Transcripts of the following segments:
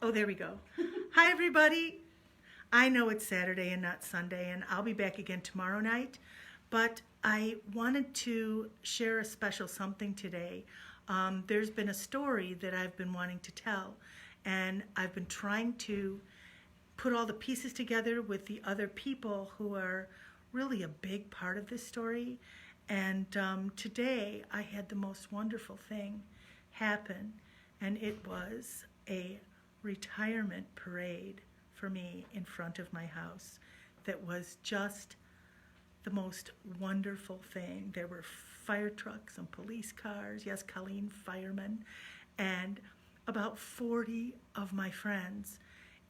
Oh, there we go. Hi, everybody. I know it's Saturday and not Sunday, and I'll be back again tomorrow night. But I wanted to share a special something today. There's been a story that I've been wanting to tell, and I've been trying to put all the pieces together with the other people who are really a big part of this story. And today I had the most wonderful thing happen, and it was a retirement parade for me in front of my house that was just the most wonderful thing. There were fire trucks and police cars, yes, Colleen firemen, and about 40 of my friends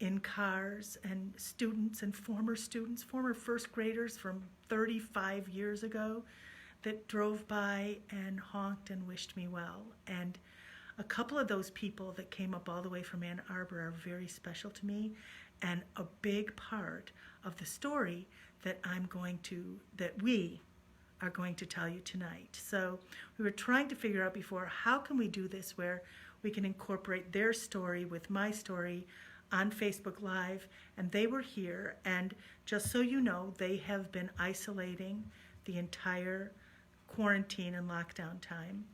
in cars, and students and former students, former first graders from 35 years ago that drove by and honked and wished me well. And a couple of those people that came up all the way from Ann Arbor are very special to me and a big part of the story that we are going to tell you tonight. So we were trying to figure out before, how can we do this where we can incorporate their story with my story on Facebook Live, and they were here, and just so you know, they have been isolating the entire quarantine and lockdown time,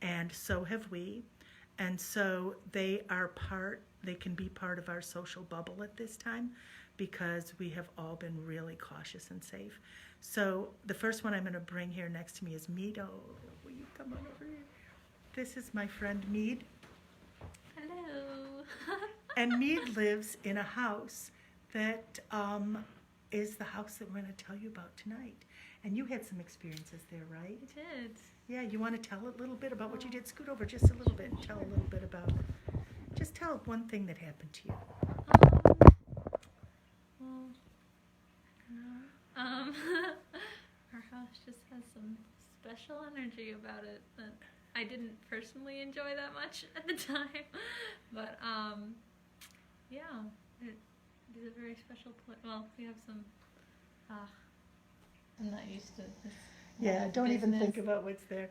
and so have we. And so they can be part of our social bubble at this time because we have all been really cautious and safe. So the first one I'm going to bring here next to me is Mead. Oh, will you come on over here? This is my friend Mead. Hello. And Mead lives in a house that is the house that we're going to tell you about tonight. And you had some experiences there, right? I did. Yeah, you want to tell a little bit about what you did? Scoot over just a little bit and tell a little bit about, just tell one thing that happened to you. Our house just has some special energy about it that I didn't personally enjoy that much at the time, but yeah, it is a very special place. Well, we have some. I'm not used to this. Yeah, don't even think about what's there.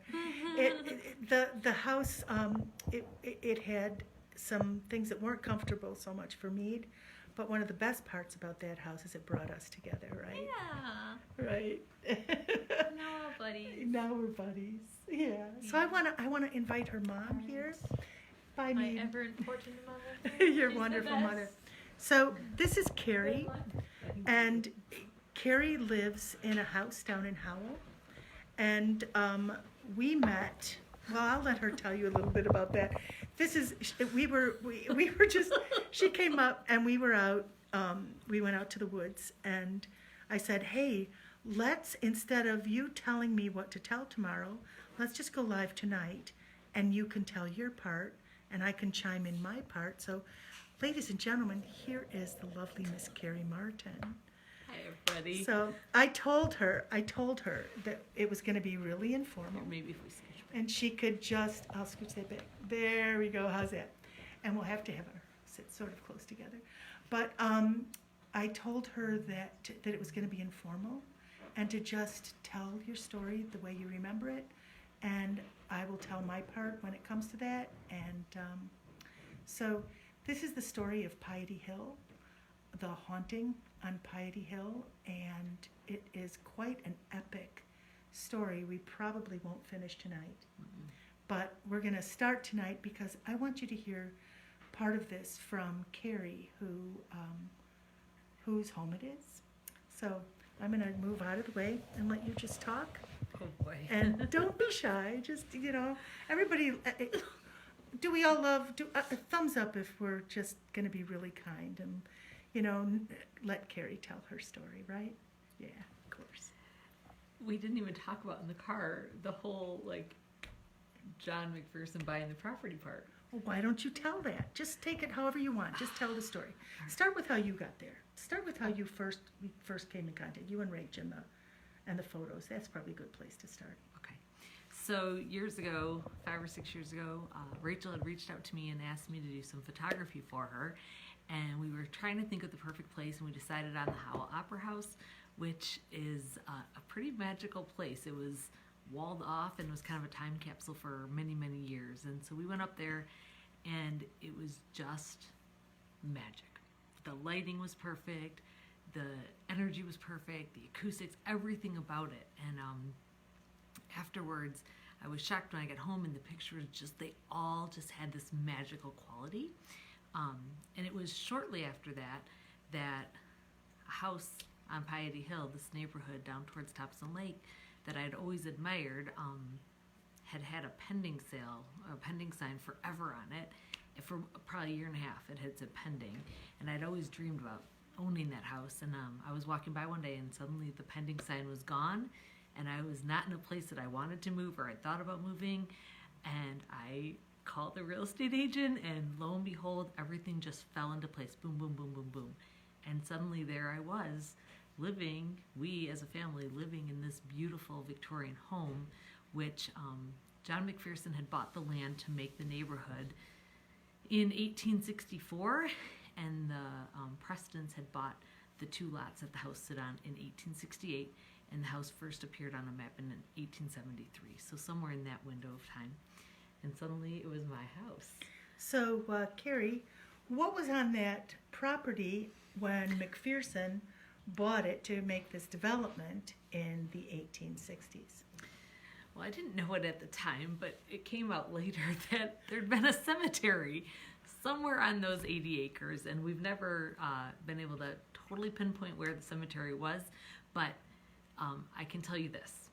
The house, it had some things that weren't comfortable so much for Mead, but one of the best parts about that house is it brought us together, right? Yeah. Right. Now we're buddies. Now we're buddies. Yeah. So I wanna invite her mom here. Bye, My Mead. ever important mother. Your She's wonderful the best. mother. So this is Carrie, and Carrie lives in a house down in Howell. And we met. Well, I'll let her tell you a little bit about that. We were just. She came up and we were out. We went out to the woods, and I said, "Hey, instead of you telling me what to tell tomorrow, let's just go live tonight, and you can tell your part, and I can chime in my part." So, ladies and gentlemen, here is the lovely Miss Carrie Martin. Hi, everybody. So I told her that it was going to be really informal. Or maybe if we switch. And she could just, I'll scooch that back. There we go, how's that? And we'll have to have her sit sort of close together. But I told her that it was going to be informal and to just tell your story the way you remember it. And I will tell my part when it comes to that. And so this is the story of Piety Hill, the haunting on Piety Hill, and it is quite an epic story. We probably won't finish tonight, but we're going to start tonight because I want you to hear part of this from Carrie, whose home it is. So I'm going to move out of the way and let you just talk. Oh boy. And don't be shy. Just, everybody, do we all love, a thumbs up if we're just going to be really kind and, let Carrie tell her story, right? Yeah, of course. We didn't even talk about in the car the whole, John McPherson buying the property part. Well, why don't you tell that? Just take it however you want. Just tell the story. Start with how you got there. Start with how we first came in contact, you and Rach and the photos. That's probably a good place to start. Okay. So years ago, 5 or 6 years ago, Rachel had reached out to me and asked me to do some photography for her. And we were trying to think of the perfect place, and we decided on the Howell Opera House, which is a pretty magical place. It was walled off and was kind of a time capsule for many, many years. And so we went up there, and it was just magic. The lighting was perfect, the energy was perfect, the acoustics, everything about it. And afterwards, I was shocked when I got home, and the pictures they all just had this magical quality. And it was shortly after that a house on Piety Hill, this neighborhood down towards Thompson Lake, that I'd always admired, had a pending sale, a pending sign forever on it. For probably a year and a half, it had said pending, and I'd always dreamed about owning that house. And I was walking by one day, and suddenly the pending sign was gone, and I was not in a place that I wanted to move or I thought about moving. And I called the real estate agent, and lo and behold, everything just fell into place. Boom, boom, boom, boom, boom. And suddenly there I was, we as a family living in this beautiful Victorian home, which John McPherson had bought the land to make the neighborhood in 1864, and the Prestons had bought the 2 lots that the house stood on in 1868, and the house first appeared on a map in 1873, so somewhere in that window of time. And suddenly it was my house. So, Carrie, what was on that property when McPherson bought it to make this development in the 1860s? Well, I didn't know it at the time, but it came out later that there'd been a cemetery somewhere on those 80 acres, and we've never been able to totally pinpoint where the cemetery was, but I can tell you this.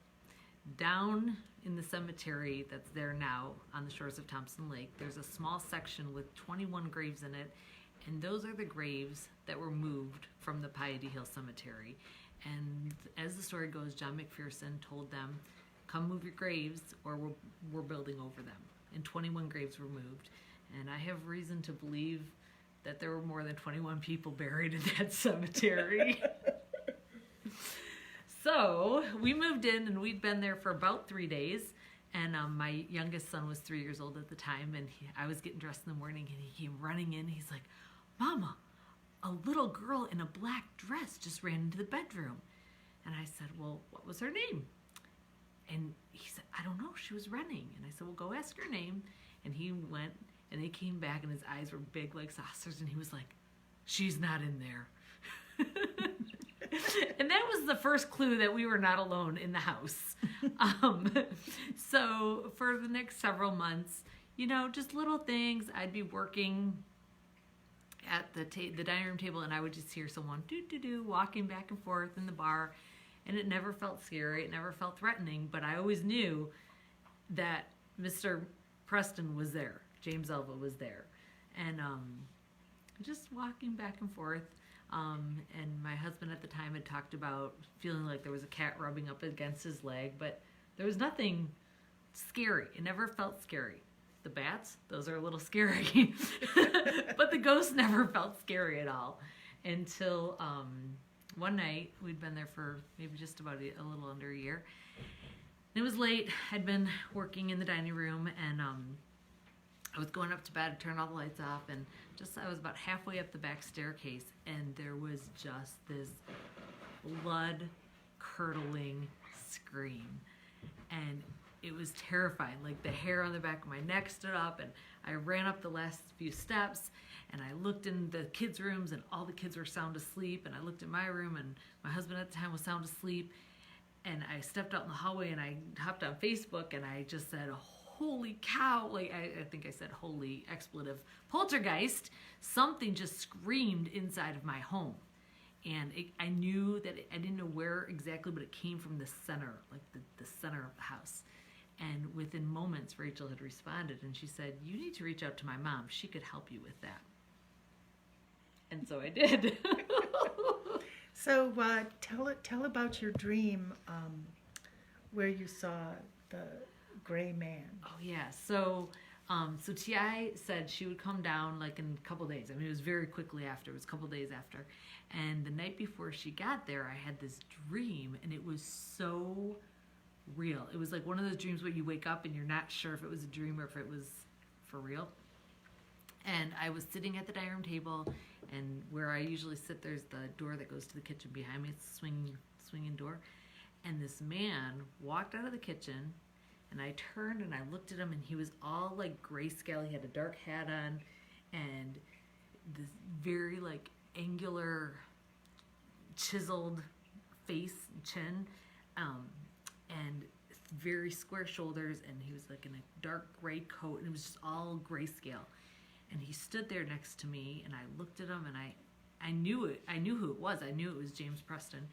Down in the cemetery that's there now on the shores of Thompson Lake, there's a small section with 21 graves in it, and those are the graves that were moved from the Piety Hill Cemetery. And as the story goes, John McPherson told them, come move your graves or we're building over them. And 21 graves were moved. And I have reason to believe that there were more than 21 people buried in that cemetery. So we moved in, and we'd been there for about 3 days. And my youngest son was 3 years old at the time, and I was getting dressed in the morning, and he came running in. He's like, Mama, a little girl in a black dress just ran into the bedroom. And I said, well, what was her name? And he said, I don't know, she was running. And I said, well, go ask her name. And he went, and he came back, and his eyes were big like saucers, and he was like, she's not in there. And that was the first clue that we were not alone in the house. So for the next several months, just little things. I'd be working at the dining room table, and I would just hear someone walking back and forth in the bar, and it never felt scary. It never felt threatening, but I always knew that Mr. Preston was there. James Elva was there. And just walking back and forth. And my husband at the time had talked about feeling like there was a cat rubbing up against his leg, but there was nothing scary. It never felt scary. The bats, those are a little scary, but the ghosts never felt scary at all until one night. We'd been there for maybe just about a little under a year. It was late. I'd been working in the dining room, and I was going up to bed, turn all the lights off, and I was about halfway up the back staircase, and there was just this blood-curdling scream. And it was terrifying. Like, the hair on the back of my neck stood up, and I ran up the last few steps, and I looked in the kids' rooms, and all the kids were sound asleep, and I looked in my room, and my husband at the time was sound asleep, and I stepped out in the hallway, and I hopped on Facebook, and I just said, holy cow, like I think I said holy expletive, poltergeist. Something just screamed inside of my home. And I knew that, I didn't know where exactly, but it came from the center, like the center of the house. And within moments, Rachel had responded, and she said, you need to reach out to my mom. She could help you with that. And so I did. So tell about your dream where you saw the gray man. Oh yeah, so Ti said she would come down like in a couple days. I mean, it was very quickly after. It was a couple days after. And the night before she got there, I had this dream, and it was so real. It was like one of those dreams where you wake up and you're not sure if it was a dream or if it was for real. And I was sitting at the dining room table, and where I usually sit, there's the door that goes to the kitchen behind me. It's a swinging door. And this man walked out of the kitchen, and I turned and I looked at him, and he was all like grayscale. He had a dark hat on, and this very like angular, chiseled face and chin, and very square shoulders, and he was like in a dark gray coat, and it was just all grayscale. And he stood there next to me, and I looked at him, and I knew it. I knew who it was. I knew it was James Preston.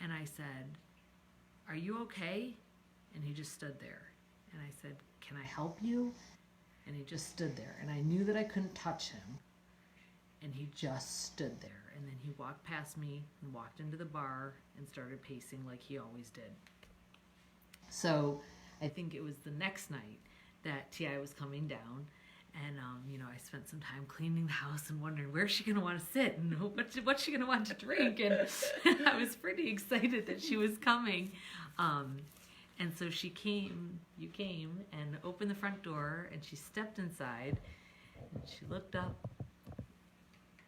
And I said, "Are you okay?" And he just stood there. And I said, "Can I help you?" And he just stood there. And I knew that I couldn't touch him. And he just stood there. And then he walked past me and walked into the bar and started pacing like he always did. So I think it was the next night that T.I. was coming down. And, I spent some time cleaning the house and wondering where's she going to want to sit and what's she going to want to drink. And I was pretty excited that she was coming. And so you came and opened the front door, and she stepped inside, and she looked up,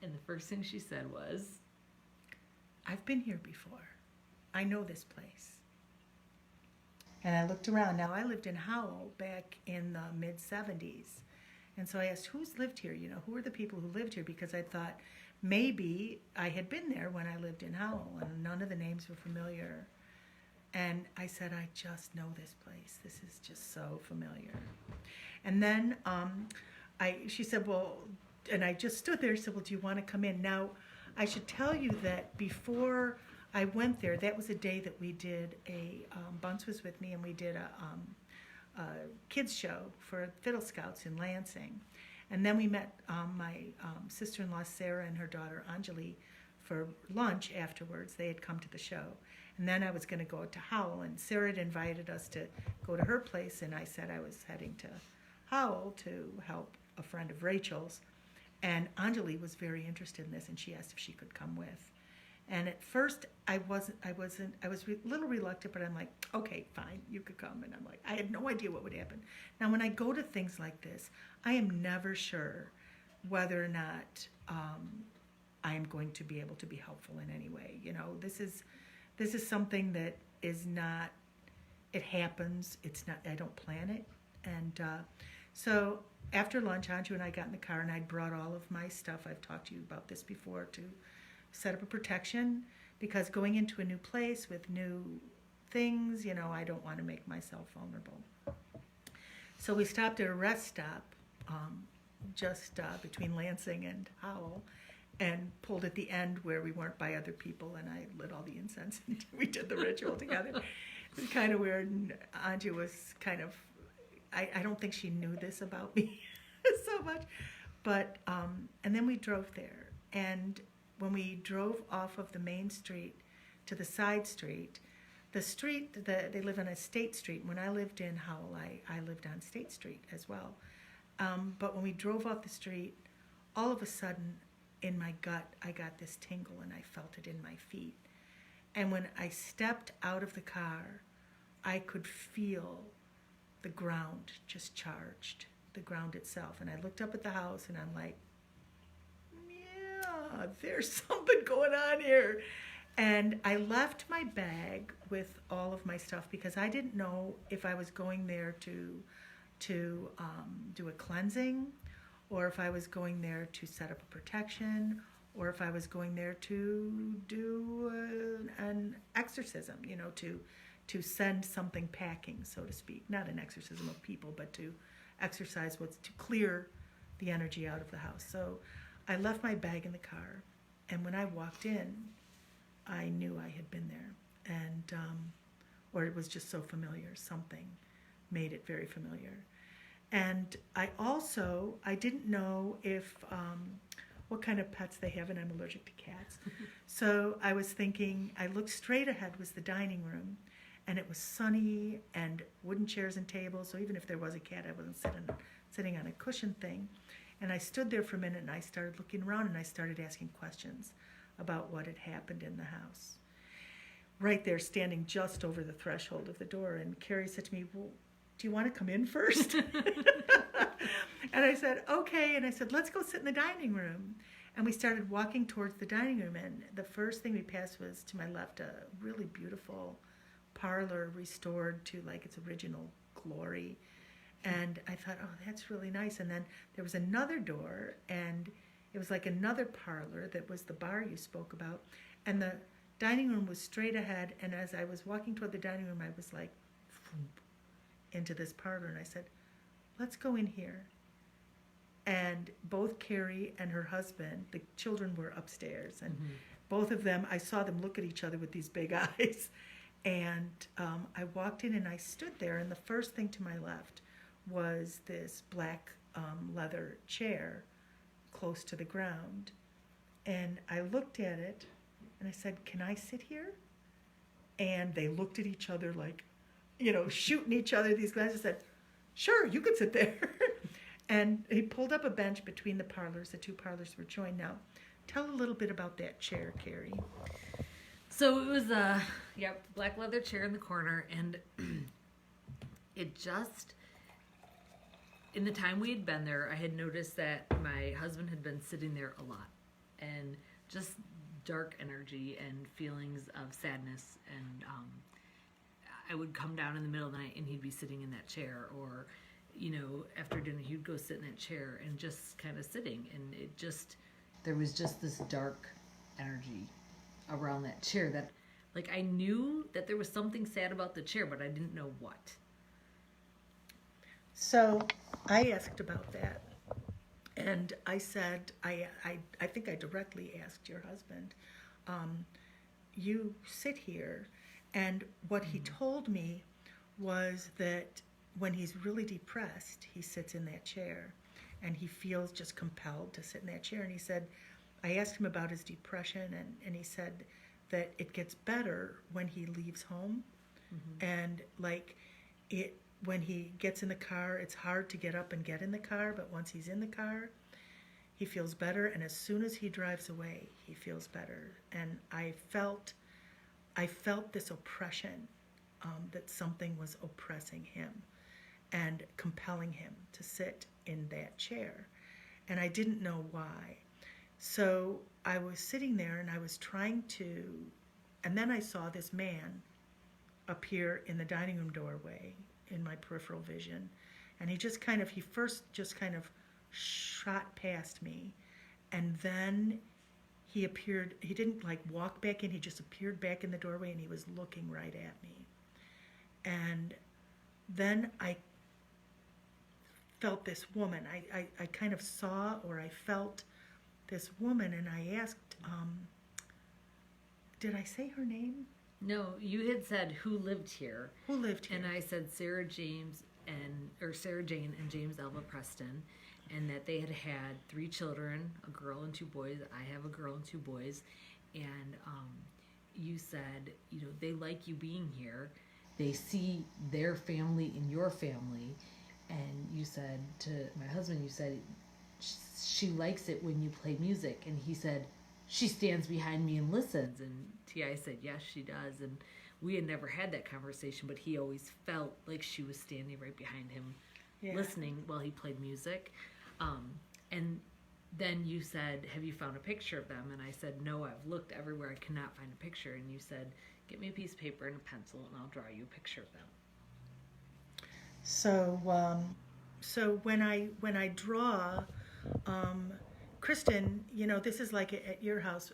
and the first thing she said was, "I've been here before. I know this place." And I looked around. Now, I lived in Howell back in the mid-'70s. And so I asked, who's lived here? Who are the people who lived here? Because I thought maybe I had been there when I lived in Howell, and none of the names were familiar. And I said, "I just know this place. This is just so familiar." And then she said, well, and I just stood there. She said, "Well, do you want to come in?" Now, I should tell you that before I went there, that was a day that we did Bunce was with me, and we did a kids show for Fiddle Scouts in Lansing. And then we met my sister-in-law Sarah and her daughter Anjali for lunch afterwards. They had come to the show. And then I was going to go to Howell, and Sarah had invited us to go to her place, and I said I was heading to Howell to help a friend of Rachel's. And Anjali was very interested in this, and she asked if she could come with. And at first, I was a little reluctant, but I'm like, okay, fine, you could come. And I'm like, I had no idea what would happen. Now, when I go to things like this, I am never sure whether or not I am going to be able to be helpful in any way. This is something that is not, it happens. It's not, I don't plan it. And so after lunch, Anju and I got in the car, and I brought all of my stuff. I've talked to you about this before, to set up a protection, because going into a new place with new things, I don't want to make myself vulnerable. So we stopped at a rest stop just between Lansing and Howell, and pulled at the end where we weren't by other people, and I lit all the incense, and we did the ritual together. It was kind of weird, and Anju was kind of, I don't think she knew this about me so much, but, and then we drove there, and when we drove off of the main street to the side street, they live on a State Street. When I lived in Howell, I lived on State Street as well. But when we drove off the street, all of a sudden, in my gut, I got this tingle, and I felt it in my feet. And when I stepped out of the car, I could feel the ground just charged, the ground itself. And I looked up at the house, and I'm like, there's something going on here. And I left my bag with all of my stuff, because I didn't know if I was going there to do a cleansing, or if I was going there to set up a protection, or if I was going there to do an exorcism, to send something packing, so to speak. Not an exorcism of people, but to exercise to clear the energy out of the house. So I left my bag in the car, and when I walked in, I knew I had been there, and or it was just so familiar. Something made it very familiar. And I didn't know if what kind of pets they have, and I'm allergic to cats. So I was thinking, I looked straight ahead was the dining room, and it was sunny and wooden chairs and tables, so even if there was a cat, I wasn't sitting on a cushion thing. And I stood there for a minute, and I started looking around, and I started asking questions about what had happened in the house. Right there, standing just over the threshold of the door, and Carrie said to me, "Well, do you want to come in first?" And I said, okay. And I said, let's go sit in the dining room. And we started walking towards the dining room, and the first thing we passed was, to my left, a really beautiful parlor restored to like its original glory. And I thought, oh, that's really nice. And then there was another door, and It was like another parlor that was the bar you spoke about. And the dining room was straight ahead. And as I was walking toward the dining room, I was like, "Phoomp," into this parlor. And I said, let's go in here. And both Carrie and her husband, the children were upstairs. And both of them, I saw them look at each other with these big eyes. And I walked in and I stood there. And the first thing to my left was this black leather chair close to the ground. And I looked at it and I said, can I sit here? And they looked at each other like, shooting each other these glances. Said, sure, you could sit there. And he pulled up a bench between the parlors. The two parlors were joined. Now, tell a little bit about that chair, Carrie. So it was a black leather chair in the corner, and it just, in the time we had been there, I had noticed that my husband had been sitting there a lot, and just dark energy and feelings of sadness, and I would come down in the middle of the night and he'd be sitting in that chair, or after dinner he'd go sit in that chair and just kind of sitting, and there was just this dark energy around that chair that, like, I knew that there was something sad about the chair, but I didn't know what. So I asked about that, and I said, I think I directly asked your husband, you sit here, and what he told me was that when he's really depressed, he sits in that chair, and he feels just compelled to sit in that chair. And he said, I asked him about his depression, and he said that it gets better when he leaves home, and when he gets in the car, it's hard to get up and get in the car, but once he's in the car, he feels better, and as soon as he drives away, he feels better. And I felt this oppression, that something was oppressing him and compelling him to sit in that chair, and I didn't know why. So I was sitting there and I was trying to, and then I saw this man appear in the dining room doorway in my peripheral vision, and he first just kind of shot past me, and then he appeared, he didn't like walk back in, he just appeared back in the doorway, and he was looking right at me. And then I felt this woman, I kind of saw, or I felt this woman, and I asked, did I say her name? No, you had said who lived here. Who lived here? And I said Sarah Jane and James Elva Preston, and that they had 3 children, a girl and 2 boys. I have a girl and 2 boys, and you said, they like you being here. They see their family in your family, and you said to my husband, you said, she likes it when you play music, and he said, she stands behind me and listens, and T.I. said, yes, she does, and we had never had that conversation, but he always felt like she was standing right behind him, listening while he played music. And then you said, have you found a picture of them? And I said, no, I've looked everywhere, I cannot find a picture. And you said, get me a piece of paper and a pencil, and I'll draw you a picture of them. So when I draw, Kristen, this is like at your house.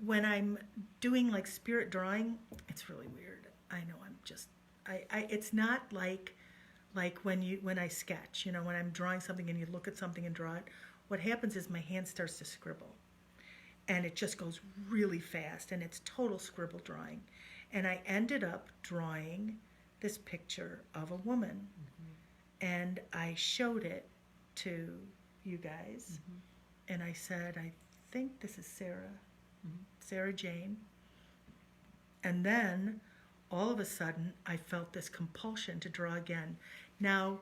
When I'm doing like spirit drawing, it's really weird. I know it's not like when I sketch, when I'm drawing something and you look at something and draw it. What happens is my hand starts to scribble, and it just goes really fast, and it's total scribble drawing. And I ended up drawing this picture of a woman, and I showed it to you guys, and I said, I think this is Sarah Jane. And then all of a sudden I felt this compulsion to draw again. Now,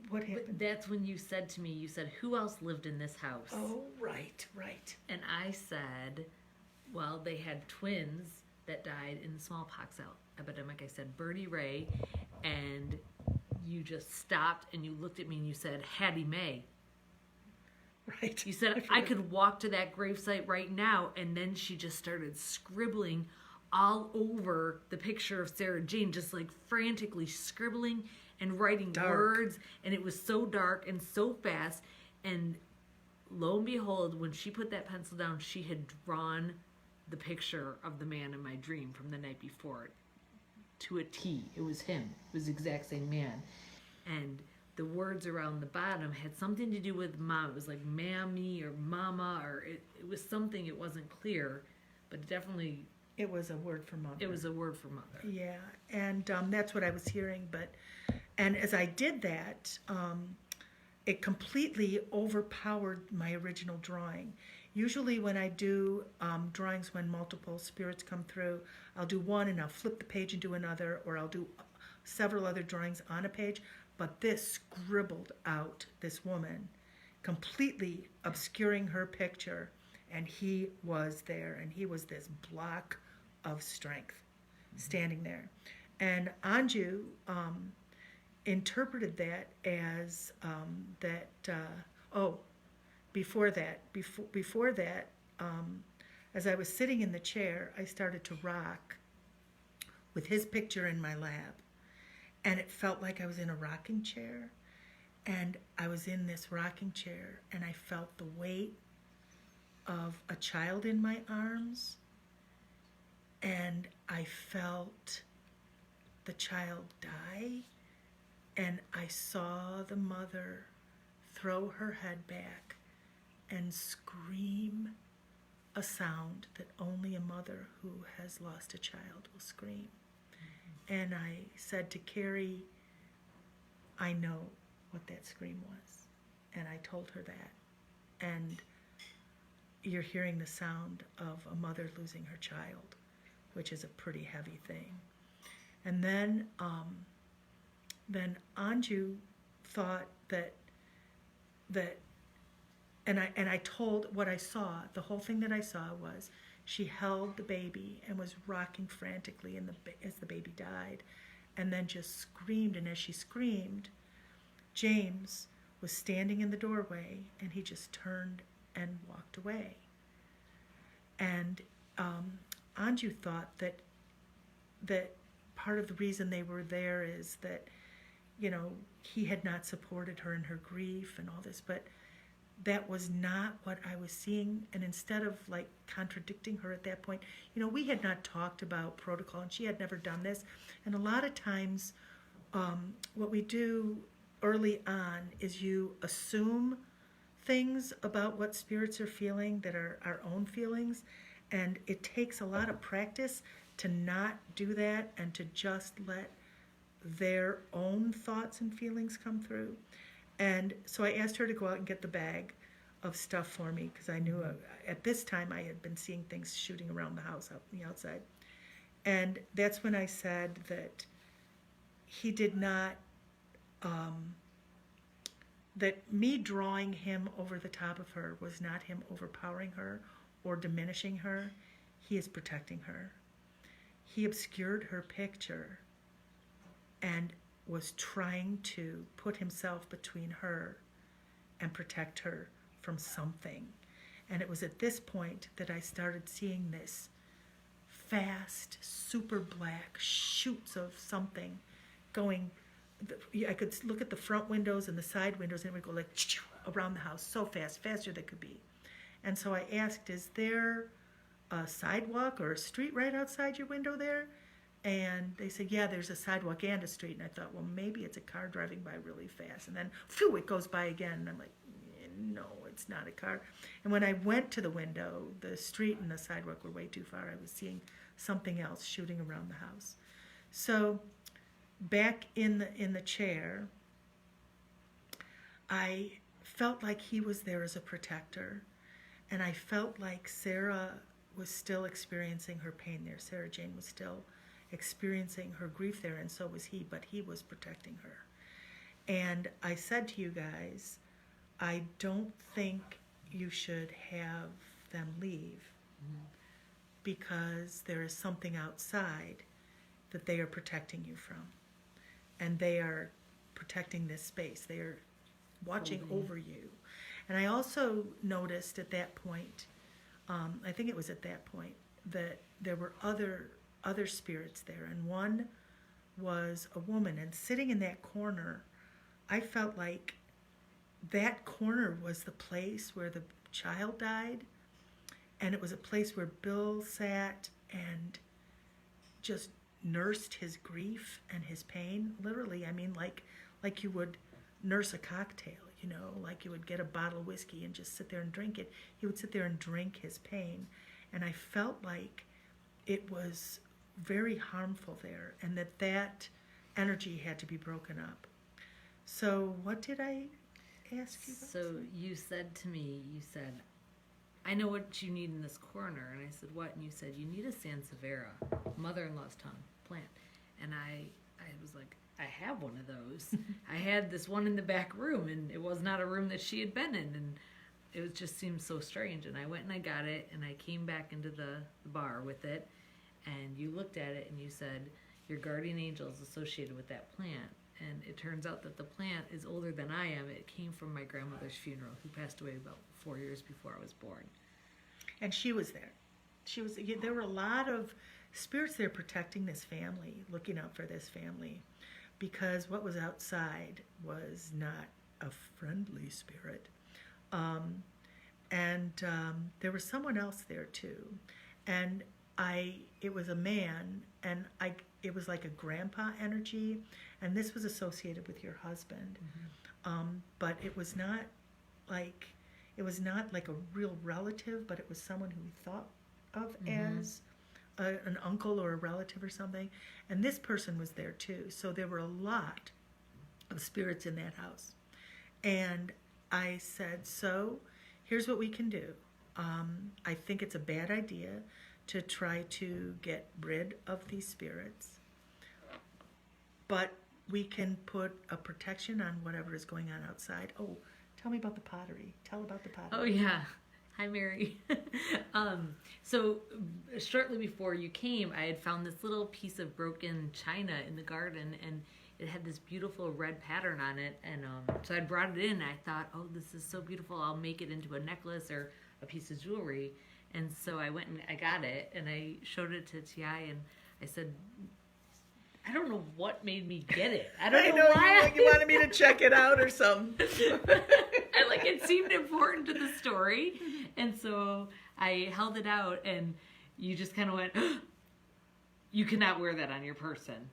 what happened? But that's when you said to me, you said, who else lived in this house? Oh, right. And I said, well, they had twins that died in the smallpox epidemic. I said, Bertie Ray, and you just stopped and you looked at me and you said, Hattie Mae. Right. You said, I could walk to that gravesite right now. And then she just started scribbling all over the picture of Sarah Jane, just like frantically scribbling and writing words. And it was so dark and so fast. And lo and behold, when she put that pencil down, she had drawn the picture of the man in my dream from the night before to a T. It was him. It was the exact same man. And the words around the bottom had something to do with mom. It was like mammy or mama, or it was something, it wasn't clear, but it definitely... It was a word for mother. It was a word for mother. Yeah, and that's what I was hearing. And as I did that, it completely overpowered my original drawing. Usually when I do drawings when multiple spirits come through, I'll do one and I'll flip the page and do another, or I'll do several other drawings on a page. But this scribbled out this woman, completely obscuring her picture, and he was there, and he was this block of strength standing there. And Anju interpreted that as before that, as I was sitting in the chair, I started to rock with his picture in my lap, and it felt like I was in a rocking chair, and I was in this rocking chair, and I felt the weight of a child in my arms, and I felt the child die, and I saw the mother throw her head back and scream a sound that only a mother who has lost a child will scream. And I said to Carrie, I know what that scream was. And I told her that. And you're hearing the sound of a mother losing her child, which is a pretty heavy thing. And then Anju thought that and I told what I saw. The whole thing that I saw was she held the baby and was rocking frantically as the baby died, and then just screamed. And as she screamed, James was standing in the doorway, and he just turned and walked away. And Anju thought that part of the reason they were there is that, he had not supported her in her grief and all this, but that was not what I was seeing. And instead of like contradicting her at that point, we had not talked about protocol, and she had never done this. And a lot of times what we do early on is you assume things about what spirits are feeling that are our own feelings, and it takes a lot of practice to not do that and to just let their own thoughts and feelings come through. And so I asked her to go out and get the bag of stuff for me, because I knew at this time I had been seeing things shooting around the house out on the outside. And that's when I said that he did not, that me drawing him over the top of her was not him overpowering her or diminishing her. He is protecting her. He obscured her picture and was trying to put himself between her and protect her from something. And it was at this point that I started seeing this fast, super black shoots of something going. I could look at the front windows and the side windows, and it would go like around the house so fast, faster than it could be. And so I asked, is there a sidewalk or a street right outside your window there? And they said, yeah, there's a sidewalk and a street. And I thought, well, maybe it's a car driving by really fast. And then, phew, it goes by again. And I'm like, no, it's not a car. And when I went to the window, the street and the sidewalk were way too far. I was seeing something else shooting around the house. So back in the chair, I felt like he was there as a protector. And I felt like Sarah was still experiencing her pain there. Sarah Jane was still experiencing her grief there, and so was he, but he was protecting her. And I said to you guys, I don't think you should have them leave, because there is something outside that they are protecting you from, and they are protecting this space. They are watching over you. And I also noticed at that point, I think it was at that point, that there were other spirits there, and one was a woman, and sitting in that corner, I felt like that corner was the place where the child died, and it was a place where Bill sat and just nursed his grief and his pain. Literally, I mean, like you would nurse a cocktail, you know, like you would get a bottle of whiskey and just sit there and drink it. He would sit there and drink his pain, and I felt like it was very harmful there, and that energy had to be broken up. So what did I ask you about? So you said to me, I know what you need in this corner. And I said, what? And you said, you need a Sansevieria, mother-in-law's tongue plant. And I was like, I have one of those. I had this one in the back room, and it was not a room that she had been in. And it just seemed so strange. And I went and I got it, and I came back into the bar with it. And you looked at it, and you said, your guardian angel is associated with that plant. And it turns out that the plant is older than I am. It came from my grandmother's funeral, who passed away about 4 years before I was born. And she was there. There were a lot of spirits there protecting this family, looking out for this family, because what was outside was not a friendly spirit. There was someone else there too. And it was a man, and it was like a grandpa energy, and this was associated with your husband. But it was not like a real relative, but it was someone who we thought of as an uncle or a relative or something. And this person was there too. So there were a lot of spirits in that house. And I said, so here's what we can do. I think it's a bad idea to try to get rid of these spirits, but we can put a protection on whatever is going on outside. Oh, tell me about the pottery. Tell about the pottery. Oh, yeah. Hi, Mary. So shortly before you came, I had found this little piece of broken china in the garden, and it had this beautiful red pattern on it. And so I brought it in, and I thought, oh, this is so beautiful. I'll make it into a necklace or a piece of jewelry. And so I went and I got it, and I showed it to Ti, and I said, I don't know what made me get it. I don't know why. You wanted me to check it out or something. It seemed important to the story. And so I held it out, and you just kind of went, you cannot wear that on your person.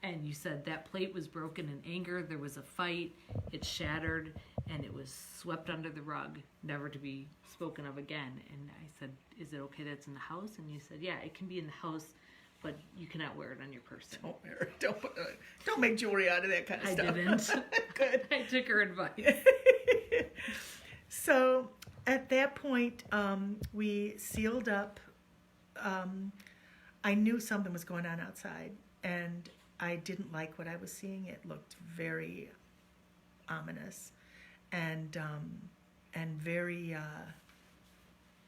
And you said that plate was broken in anger. There was a fight. It shattered, and it was swept under the rug, never to be spoken of again. And I said, is it okay that it's in the house? And you said, yeah, it can be in the house, but you cannot wear it on your person. Don't wear it. Don't make jewelry out of that kind of stuff. I didn't. Good. I took her advice. So at that point, we sealed up. I knew something was going on outside, and I didn't like what I was seeing. It looked very ominous and very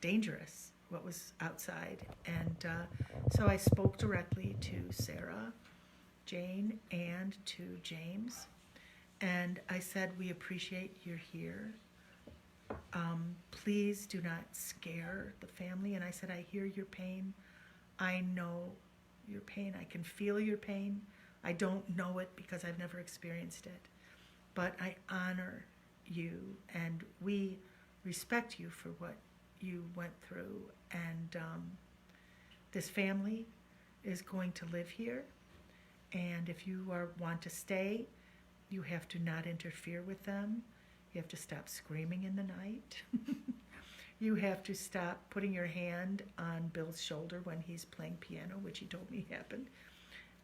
dangerous, what was outside. And so I spoke directly to Sarah, Jane, and to James. And I said, we appreciate you're here. Please do not scare the family. And I said, I hear your pain. I know your pain. I can feel your pain. I don't know it because I've never experienced it. But I honor you, and we respect you for what you went through. And this family is going to live here. And if you want to stay, you have to not interfere with them. You have to stop screaming in the night. You have to stop putting your hand on Bill's shoulder when he's playing piano, which he told me happened.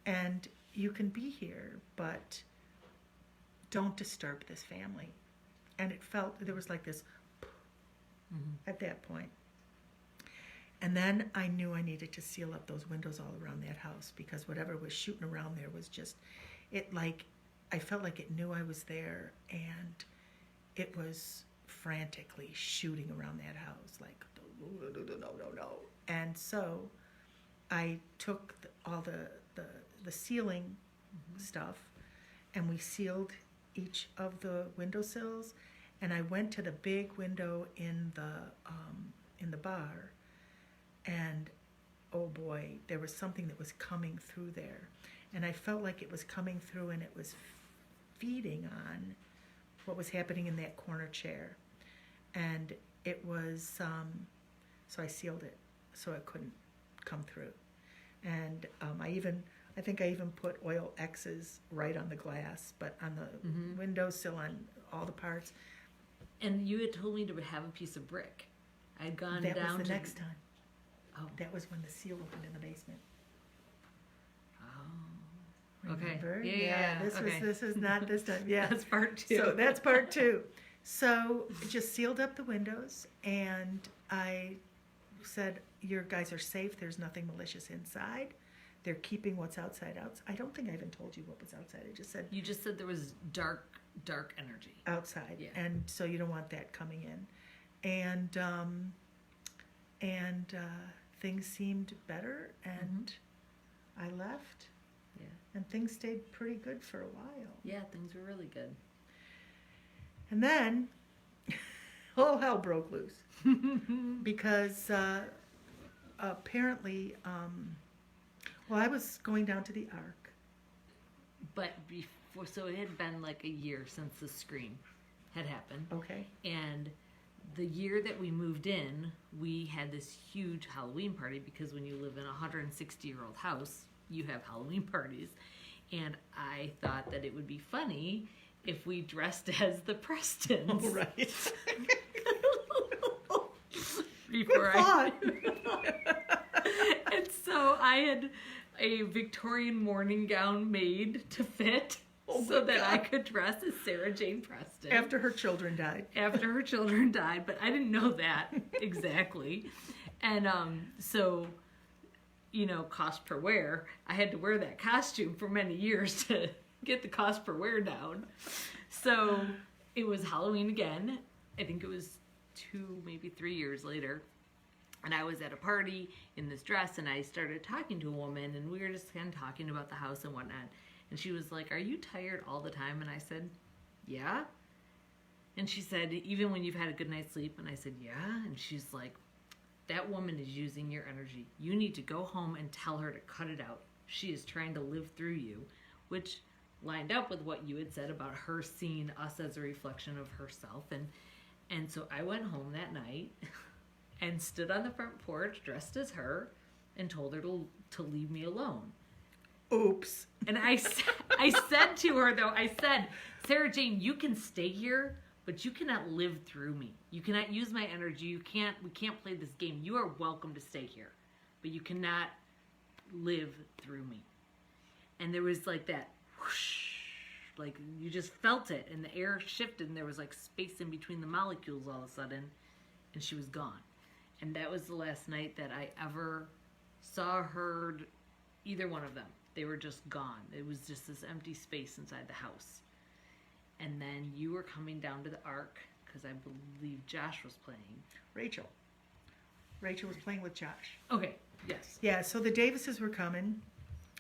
And you can be here, but don't disturb this family. And it felt, there was like this at that point. And then I knew I needed to seal up those windows all around that house, because whatever was shooting around there was just, I felt like it knew I was there, and it was frantically shooting around that house, like, no. And so I took all the sealing stuff, and we sealed each of the windowsills, and I went to the big window in the bar, and oh boy, there was something that was coming through there, and I felt like it was coming through, and it was feeding on what was happening in that corner chair. And it was, so I sealed it so it couldn't come through. And I think I even put oil X's right on the glass, but on the windowsill, on all the parts. And you had told me to have a piece of brick. I'd gone down to... That was the next time. Oh. That was when the seal opened in the basement. Oh. Remember? Okay. Yeah. This is not this time. Yeah. That's part 2. So that's part 2. So just sealed up the windows, and I said, "Your guys are safe. There's nothing malicious inside. They're keeping what's outside out." I don't think I even told you what was outside. I just said You just said there was dark energy outside, Yeah. and so you don't want that coming in. And things seemed better, and I left. Yeah. And things stayed pretty good for a while. Yeah, things were really good. And then all hell broke loose because apparently, I was going down to the Ark. But before, so it had been like a year since the scream had happened. Okay. And the year that we moved in, we had this huge Halloween party because when you live in a 160-year-old house, you have Halloween parties. And I thought that it would be funny if we dressed as the Prestons. Oh, right. Before Good thought. And so I had a Victorian morning gown made to fit so that I could dress as Sarah Jane Preston. After her children died. After her children died, but I didn't know that exactly. And so, cost per wear, I had to wear that costume for many years to get the cost per wear down. So it was Halloween again. I think it was 2, maybe 3 years later. And I was at a party in this dress, and I started talking to a woman, and we were just kind of talking about the house and whatnot. And she was like, "Are you tired all the time?" And I said, "Yeah." And she said, "Even when you've had a good night's sleep?" And I said, "Yeah." And she's like, "That woman is using your energy. You need to go home and tell her to cut it out. She is trying to live through you," which lined up with what you had said about her seeing us as a reflection of herself. And so I went home that night and stood on the front porch dressed as her and told her to leave me alone. Oops. And I said to her, though, I said, "Sarah Jane, you can stay here, but you cannot live through me. You cannot use my energy. We can't play this game. You are welcome to stay here, but you cannot live through me." And there was like that whoosh, like you just felt it, and the air shifted, and there was like space in between the molecules all of a sudden, and she was gone. And that was the last night that I ever saw, heard either one of them. They were just gone. It was just this empty space inside the house. And then you were coming down to the Ark because I believe Josh was playing. Rachel was playing with Josh. Okay, yes. Yeah, so the Davises were coming,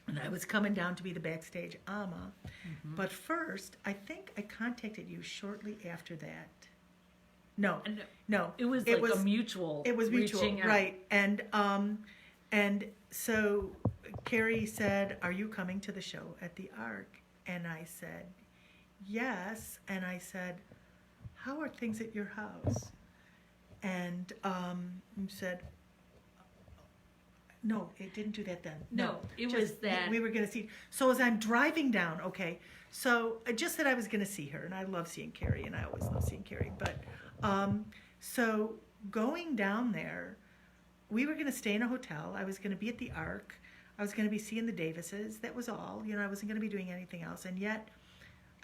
and I was coming down to be the backstage ama. Mm-hmm. But first, I think I contacted you shortly after that. No. It was a mutual. It was mutual, reaching out. right? And so Carrie said, "Are you coming to the show at the Ark?" And I said, "Yes." And I said, "How are things at your house?" And said, "No, it didn't do that then. No, it was that we were going to see." So as I'm driving down, okay, so just that I was going to see her, and I love seeing Carrie, and I always love seeing Carrie, but so going down there, we were going to stay in a hotel. I was going to be at the Ark. I was going to be seeing the Davises. That was all. I wasn't going to be doing anything else. And yet,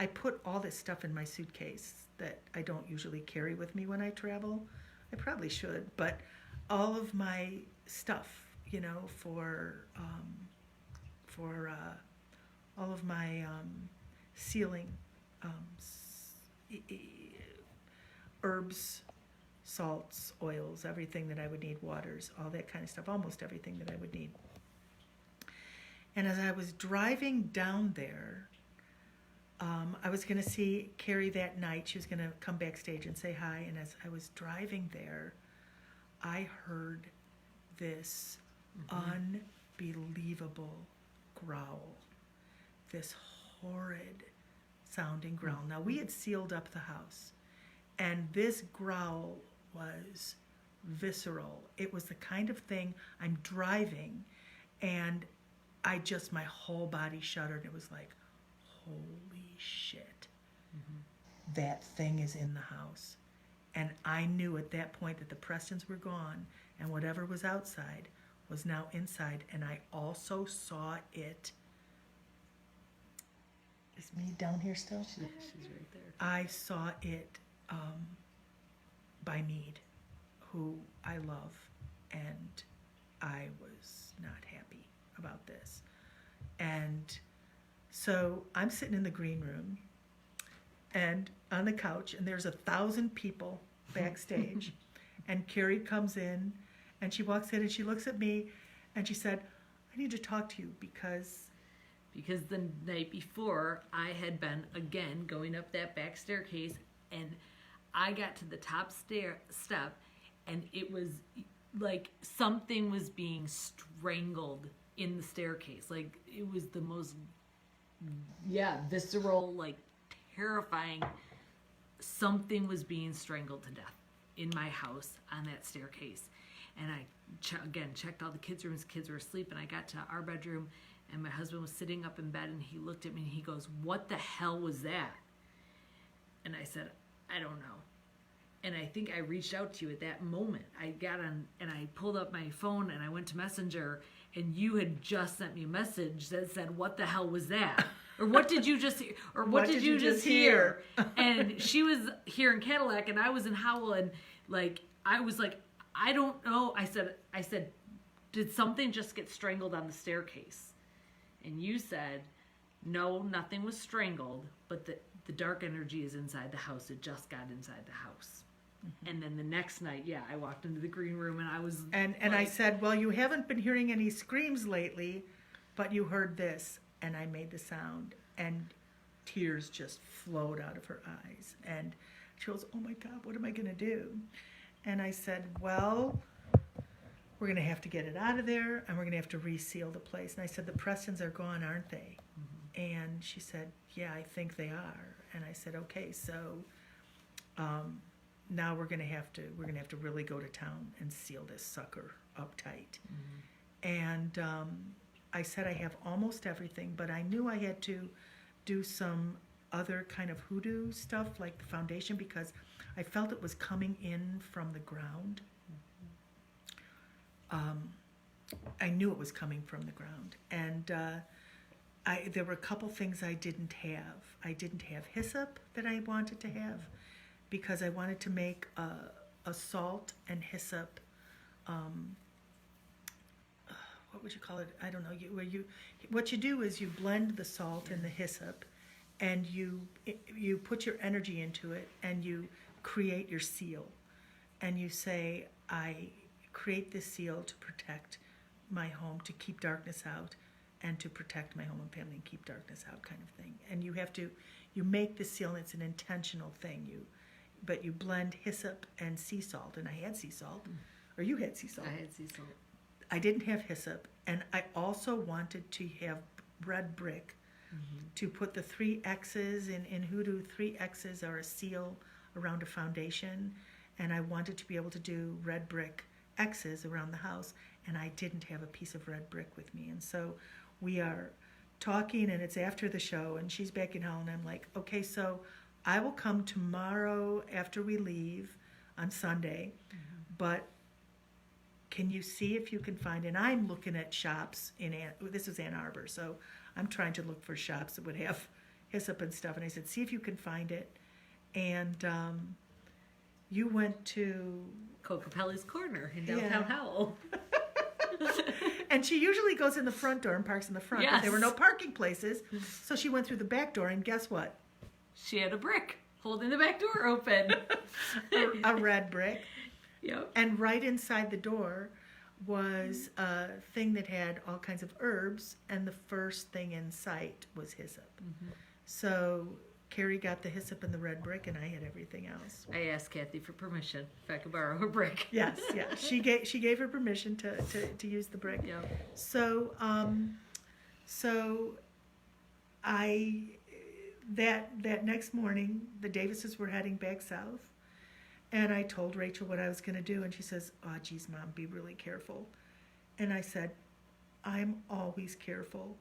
I put all this stuff in my suitcase that I don't usually carry with me when I travel. I probably should, but all of my stuff, for all of my sealing herbs, salts, oils, everything that I would need, waters, all that kind of stuff, almost everything that I would need. And as I was driving down there, I was going to see Carrie that night. She was going to come backstage and say hi. And as I was driving there, I heard this unbelievable growl, this horrid sounding growl. Now, we had sealed up the house, and this growl was visceral. It was the kind of thing, I'm driving, and my whole body shuddered. It was like, holy shit. That thing is in the house. And I knew at that point that the Prestons were gone, and whatever was outside was now inside. And I also saw it. Is me down here still? She's right there. I saw it by Mead, who I love, and I was not happy about this. And so I'm sitting in the green room and on the couch, and there's 1,000 people backstage. And Carrie comes in, and she walks in, and she looks at me, and she said, I need to talk to you because the night before, I had been, again, going up that back staircase, and I got to the top step, and it was like something was being strangled in the staircase. Like, it was the most, visceral, like, terrifying. Something was being strangled to death in my house on that staircase. And I, checked all the kids' rooms. Kids were asleep, and I got to our bedroom, and my husband was sitting up in bed, and he looked at me, and he goes, what the hell was that? And I said, I don't know. And I think I reached out to you at that moment. I got on, and I pulled up my phone, and I went to Messenger, and you had just sent me a message that said, what the hell was that? Or what did you just hear? Or what did you just hear? And she was here in Cadillac, and I was in Howell, and I was like, I don't know. I said, did something just get strangled on the staircase? And you said, no, nothing was strangled, but the dark energy is inside the house. It just got inside the house. Mm-hmm. And then the next night, I walked into the green room, and I was And I said, well, you haven't been hearing any screams lately, but you heard this. And I made the sound, and tears just flowed out of her eyes. And she goes, oh my God, what am I going to do? And I said, well, we're going to have to get it out of there, and we're going to have to reseal the place. And I said, the Prestons are gone, aren't they? Mm-hmm. And she said, yeah, I think they are. And I said, okay, so now we're going to have to really go to town and seal this sucker up tight. Mm-hmm. And I said I have almost everything, but I knew I had to do some other kind of hoodoo stuff, like the foundation, because I felt it was coming in from the ground. I knew it was coming from the ground. And there were a couple things I didn't have. I didn't have hyssop that I wanted to have, because I wanted to make a salt and hyssop, what would you call it? I don't know. What you do is you blend the salt and the hyssop, and you put your energy into it, and you create your seal, and you say, I create this seal to protect my home, to keep darkness out, and to protect my home and family and keep darkness out, kind of thing. And you make the seal, and it's an intentional thing. But you blend hyssop and sea salt, and I had sea salt, or you had sea salt. I had sea salt. I didn't have hyssop, and I also wanted to have red brick, to put the 3 X's in hoodoo. 3 X's are a seal around a foundation, and I wanted to be able to do red brick X's around the house, and I didn't have a piece of red brick with me. And so we are talking, and it's after the show, and she's back in hell, and I'm like, okay, so I will come tomorrow after we leave on Sunday, but can you see if you can find, and I'm looking at shops this is Ann Arbor, so I'm trying to look for shops that would have hyssop and stuff, and I said, see if you can find it. And you went to Cocapelli's Corner in downtown Howell. And she usually goes in the front door and parks in the front, but there were no parking places, so she went through the back door, and guess what? She had a brick holding the back door open. a red brick. Yep. And right inside the door was a thing that had all kinds of herbs, and the first thing in sight was hyssop. Mm-hmm. So Carrie got the hyssop and the red brick, and I had everything else. I asked Kathy for permission if I could borrow her brick. Yes, yeah. She gave her permission to use the brick. Yep. So I that next morning, the Davises were heading back south, and I told Rachel what I was going to do, and she says, "Oh, geez, Mom, be really careful." And I said, "I'm always careful."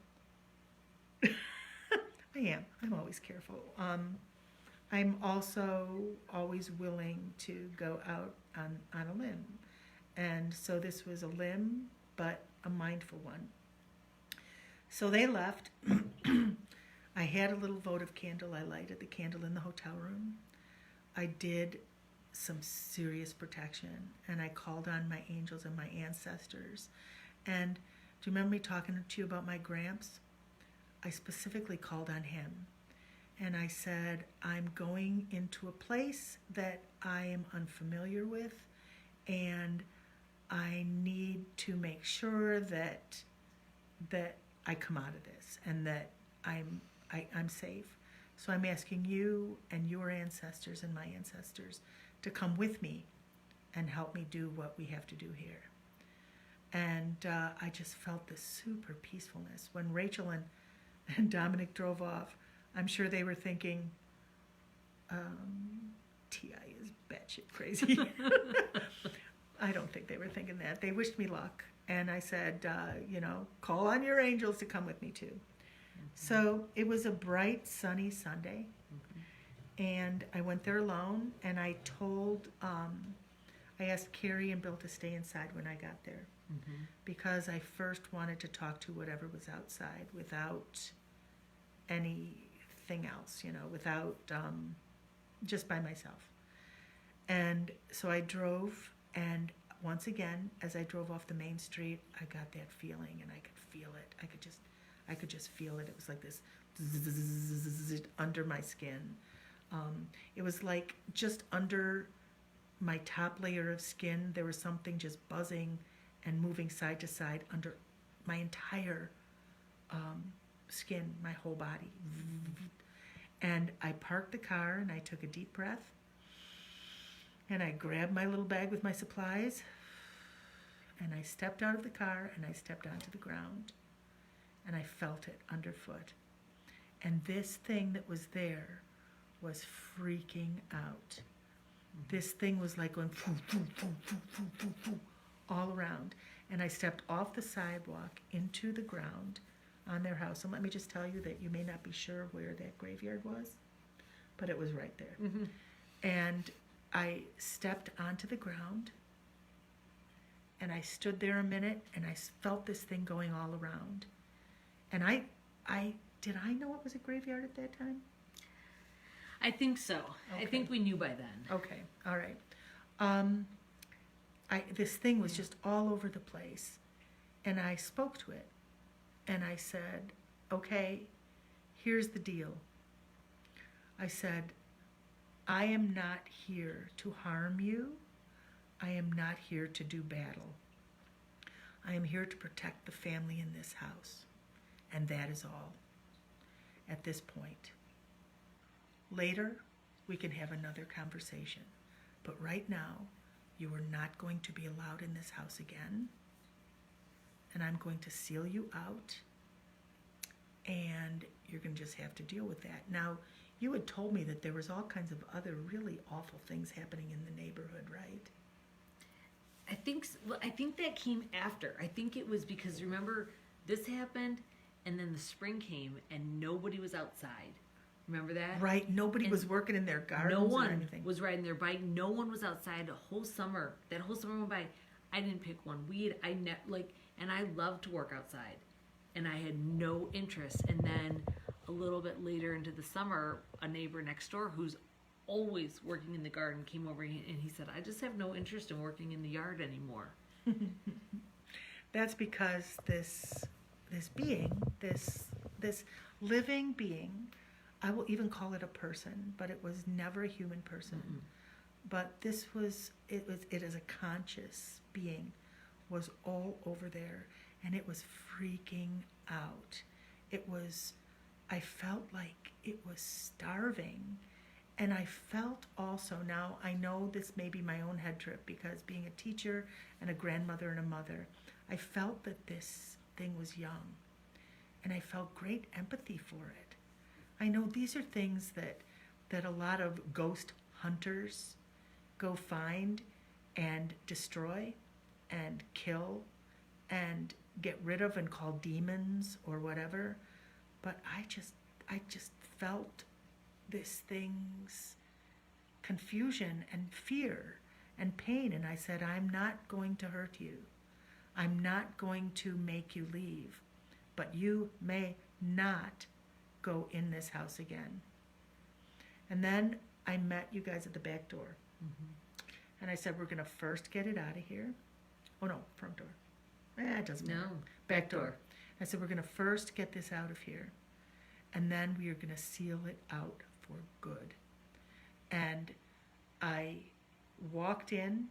I am. I'm always careful. I'm also always willing to go out on a limb. And so this was a limb, but a mindful one. So they left. I had a little votive candle. I lighted the candle in the hotel room. I did some serious protection, and I called on my angels and my ancestors. And do you remember me talking to you about my Gramps? I specifically called on him, and I said, I'm going into a place that I am unfamiliar with, and I need to make sure that I come out of this and that I'm safe. So I'm asking you and your ancestors and my ancestors to come with me and help me do what we have to do here. And I just felt this super peacefulness. When Rachel and Dominic drove off, I'm sure they were thinking, T.I. is batshit crazy. I don't think they were thinking that. They wished me luck. And I said, call on your angels to come with me too. Mm-hmm. So it was a bright, sunny Sunday. Mm-hmm. And I went there alone, and I asked Carrie and Bill to stay inside when I got there. Mm-hmm. Because I first wanted to talk to whatever was outside without anything else, without just by myself. And so I drove, and once again, as I drove off the main street, I got that feeling, and I could feel it. I could just feel it. It was like this under my skin. It was like just under my top layer of skin, there was something just buzzing and moving side to side under my entire skin, my whole body. And I parked the car, and I took a deep breath, and I grabbed my little bag with my supplies, and I stepped out of the car, and I stepped onto the ground, and I felt it underfoot. And this thing that was there was freaking out. This thing was like going all around. And I stepped off the sidewalk into the ground on their house. And let me just tell you that you may not be sure where that graveyard was, but it was right there. Mm-hmm. And I stepped onto the ground, and I stood there a minute, and I felt this thing going all around. And did I know it was a graveyard at that time? I think so. Okay. I think we knew by then. Okay, all right. This thing was just all over the place, and I spoke to it, and I said, okay, here's the deal. I said, I am not here to harm you. I am not here to do battle. I am here to protect the family in this house, and that is all at this point. Later, we can have another conversation, but right now, you are not going to be allowed in this house again, and I'm going to seal you out, and you're going to just have to deal with that. Now, you had told me that there was all kinds of other really awful things happening in the neighborhood, right? I think that came after. I think it was because, remember, this happened, and then the spring came, and nobody was outside. Remember that? Right. Nobody was working in their gardens or anything. No one was riding their bike. No one was outside the whole summer. That whole summer went by. I didn't pick one weed. And I love to work outside, and I had no interest. And then a little bit later into the summer, a neighbor next door who's always working in the garden came over, and he said, "I just have no interest in working in the yard anymore." That's because this being, this living being, I will even call it a person, but it was never a human person. Mm-hmm. But it is a conscious being, was all over there, and it was freaking out. I felt like it was starving, and I felt also, now I know this may be my own head trip, because being a teacher and a grandmother and a mother, I felt that this thing was young, and I felt great empathy for it. I know these are things that a lot of ghost hunters go find and destroy and kill and get rid of and call demons or whatever. But I just felt this thing's confusion and fear and pain, and I said, I'm not going to hurt you. I'm not going to make you leave, but you may not go in this house again. And then I met you guys at the back door. And I said, we're going to first get it out of here. Oh, no, front door. It doesn't matter. No, Back door. I said, we're going to first get this out of here. And then we are going to seal it out for good. And I walked in,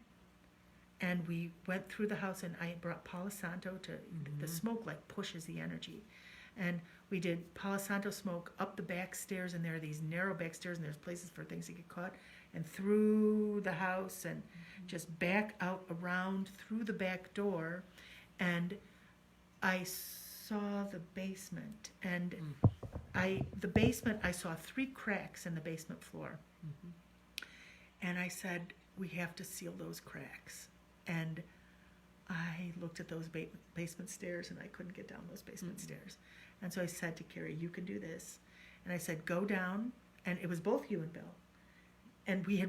and we went through the house, and I brought Palo Santo to, the smoke like pushes the energy. And we did Palo Santo smoke up the back stairs, and there are these narrow back stairs, and there's places for things to get caught, and through the house, and just back out around through the back door. And I saw the basement, and the basement, I saw 3 cracks in the basement floor. And I said, we have to seal those cracks. And I looked at those basement stairs, and I couldn't get down those basement stairs. And so I said to Carrie, you can do this. And I said, go down. And it was both you and Bill. And we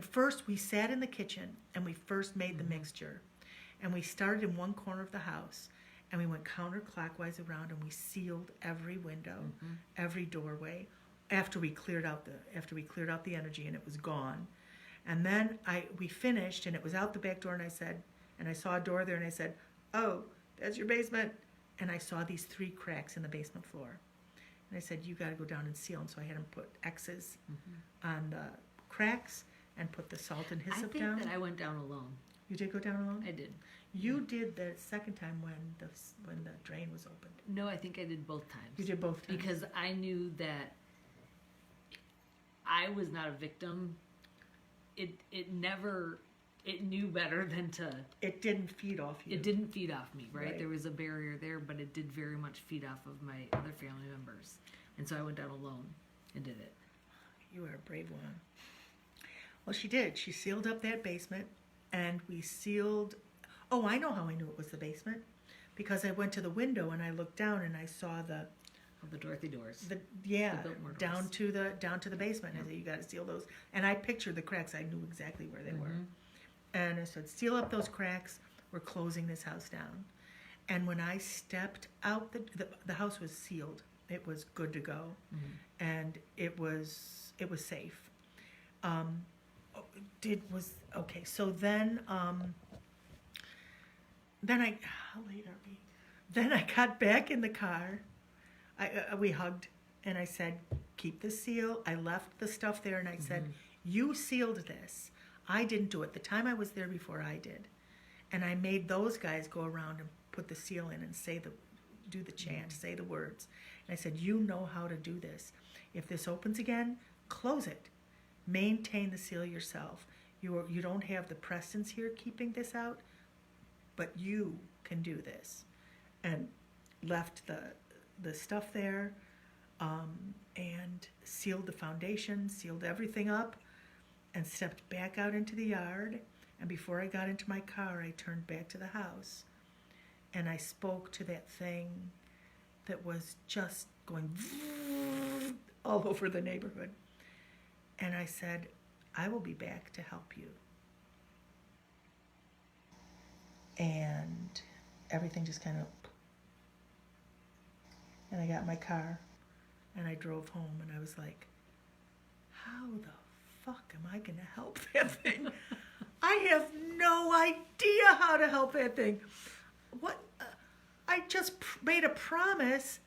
sat in the kitchen, and we first made the mixture. And we started in one corner of the house, and we went counterclockwise around, and we sealed every window, every doorway, after we cleared out the energy, and it was gone. And then we finished, and it was out the back door, and I said, and I saw a door there, and I said, oh, that's your basement. And I saw these 3 cracks in the basement floor. And I said, you got to go down and seal them. So I had him put X's on the cracks and put the salt and hyssop down. I think that I went down alone. You did go down alone? I did. You did the second time when the drain was opened. No, I think I did both times. You did both times. Because I knew that I was not a victim. It knew better than to... It didn't feed off you. It didn't feed off me, right? Right. There was a barrier there, but it did very much feed off of my other family members. And so I went down alone and did it. You are a brave one. Well, she did. She sealed up that basement, and we sealed... Oh, I know how I knew it was the basement. Because I went to the window, and I looked down, and I saw the Dorothy doors. the Biltmore doors. down to the basement. I said, you got to seal those. And I pictured the cracks. I knew exactly where they were. And I said, seal up those cracks. We're closing this house down. And when I stepped out, the house was sealed. It was good to go, and it was safe. Okay. So then how late are we? Then I got back in the car. We hugged, and I said, keep the seal. I left the stuff there, and I said, you sealed this. I didn't do it. The time I was there before, I did. And I made those guys go around and put the seal in and do the chant, say the words. And I said, you know how to do this. If this opens again, close it. Maintain the seal yourself. You don't have the Prestons here keeping this out, but you can do this. And left the stuff there, and sealed the foundation, sealed everything up, and stepped back out into the yard. And before I got into my car, I turned back to the house, and I spoke to that thing that was just going all over the neighborhood. And I said, I will be back to help you. And everything just kind of... And I got in my car, and I drove home, and I was like, how the fuck am I going to help that thing? I have no idea how to help that thing. What? I just made a promise.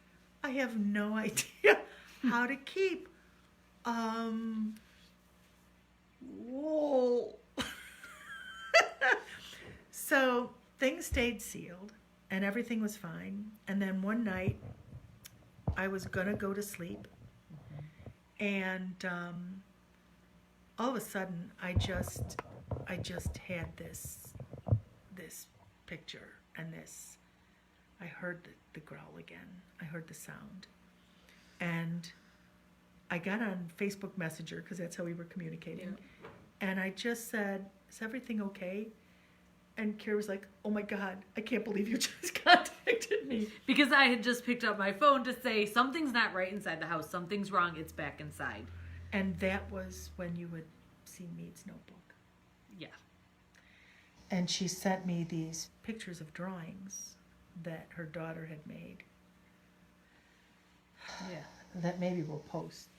I have no idea how to keep. Whoa. So things stayed sealed, and everything was fine. And then one night, I was gonna go to sleep, and all of a sudden, I just had this picture, and I heard the growl again. I heard the sound, and I got on Facebook Messenger because that's how we were communicating. And I just said, is everything okay? And Kara was like, oh my God, I can't believe you just contacted me. Because I had just picked up my phone to say, something's not right inside the house. Something's wrong. It's back inside. And that was when you would see Mead's notebook. Yeah. And she sent me these pictures of drawings that her daughter had made. Yeah. That maybe we'll post.